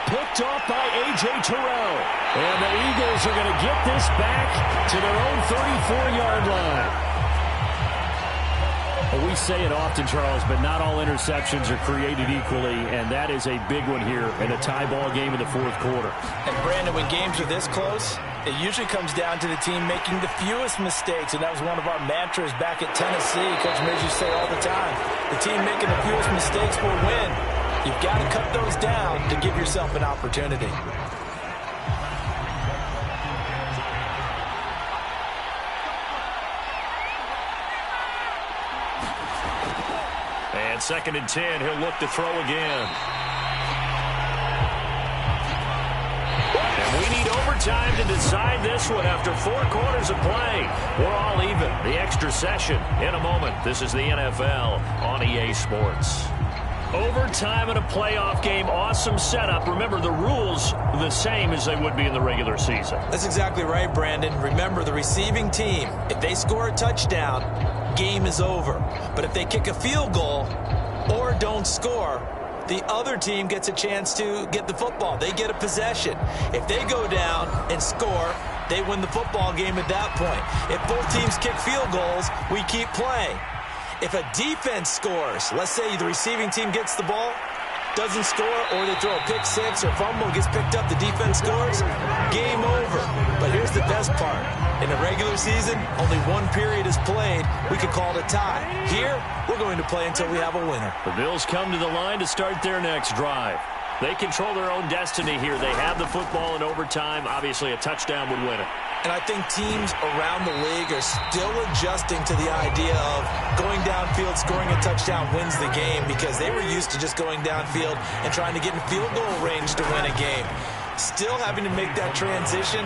Picked off by A.J. Terrell. And the Eagles are going to get this back to their own 34-yard line. Well, we say it often, Charles, but not all interceptions are created equally, and that is a big one here in a tie ball game in the fourth quarter. And, Brandon, when games are this close, it usually comes down to the team making the fewest mistakes, and that was one of our mantras back at Tennessee. Coach Mears used to say all the time, the team making the fewest mistakes will win. You've got to cut those down to give yourself an opportunity. And 2nd and 10, he'll look to throw again. And we need overtime to decide this one after 4 quarters of play. We're all even. The extra session in a moment. This is the NFL on EA Sports. Overtime in a playoff game, awesome setup. Remember, the rules the same as they would be in the regular season. That's exactly right, Brandon. Remember, the receiving team, if they score a touchdown, game is over. But if they kick a field goal or don't score, the other team gets a chance to get the football. They get a possession. If they go down and score, they win the football game at that point. If both teams kick field goals, we keep playing. If a defense scores, let's say the receiving team gets the ball, doesn't score, or they throw a pick six or fumble, gets picked up, the defense scores, game over. But here's the best part. In a regular season, only one period is played. We could call it a tie. Here, we're going to play until we have a winner. The Bills come to the line to start their next drive. They control their own destiny here. They have the football in overtime. Obviously, a touchdown would win it. And I think teams around the league are still adjusting to the idea of going downfield, scoring a touchdown wins the game, because they were used to just going downfield and trying to get in field goal range to win a game. Still having to make that transition.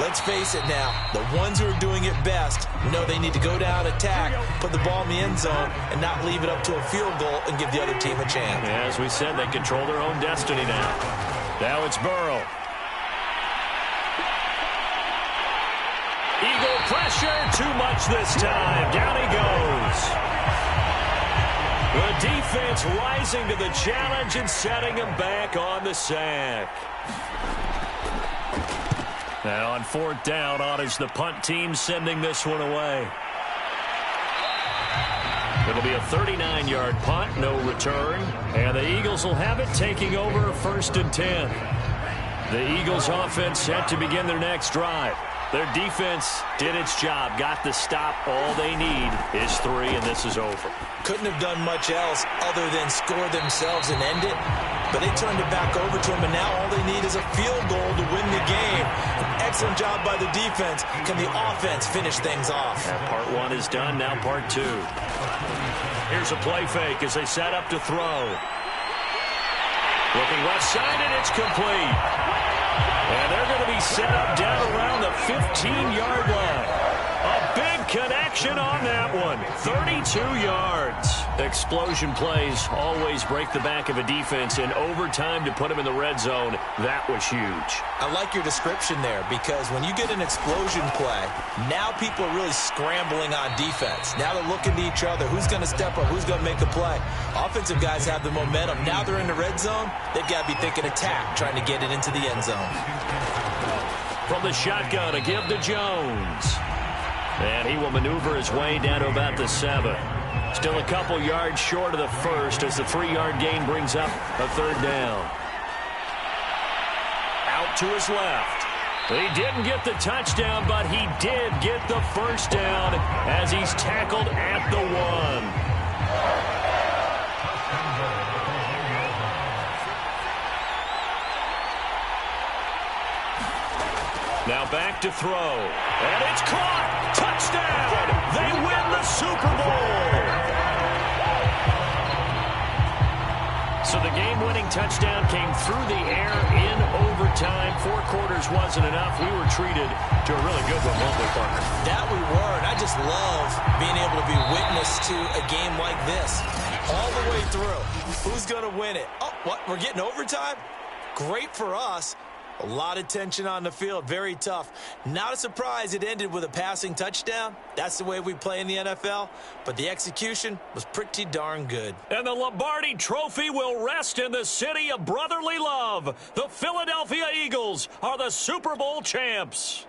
Let's face it now, the ones who are doing it best know they need to go down, attack, put the ball in the end zone, and not leave it up to a field goal and give the other team a chance. Yeah, as we said, they control their own destiny now. Now it's Burrow. Eagle pressure, too much this time. Down he goes. The defense rising to the challenge and setting him back on the sack. Now on fourth down, on is the punt team sending this one away. It'll be a 39-yard punt, no return. And the Eagles will have it, taking over 1st and 10. The Eagles offense set to begin their next drive. Their defense did its job, got the stop. All they need is 3, and this is over. Couldn't have done much else other than score themselves and end it, but they turned it back over to them, and now all they need is a field goal to win the game. An excellent job by the defense. Can the offense finish things off? And part 1 is done, now part 2. Here's a play fake as they set up to throw. Looking left side, and it's complete. And they're going to be set up down around the 15-yard line. A big connection on that one. 32 yards. Explosion plays always break the back of a defense. In overtime to put them in the red zone, that was huge. I like your description there, because when you get an explosion play, now people are really scrambling on defense. Now they're looking to each other. Who's going to step up? Who's going to make a play? Offensive guys have the momentum. Now they're in the red zone. They've got to be thinking attack, trying to get it into the end zone. From the shotgun, a give to Jones. And he will maneuver his way down to about the 7. Still a couple yards short of the first as the 3-yard gain brings up a 3rd down. Out to his left. He didn't get the touchdown, but he did get the 1st down as he's tackled at the 1. Now back to throw. And it's caught. Touchdown. They win the Super Bowl. So the game-winning touchdown came through the air in overtime. 4 quarters wasn't enough. We were treated to a really good one, weren't we, Parker? That we were, and I just love being able to be witness to a game like this. All the way through. Who's going to win it? Oh, what? We're getting overtime? Great for us. A lot of tension on the field. Very tough. Not a surprise it ended with a passing touchdown. That's the way we play in the NFL. But the execution was pretty darn good. And the Lombardi Trophy will rest in the city of brotherly love. The Philadelphia Eagles are the Super Bowl champs.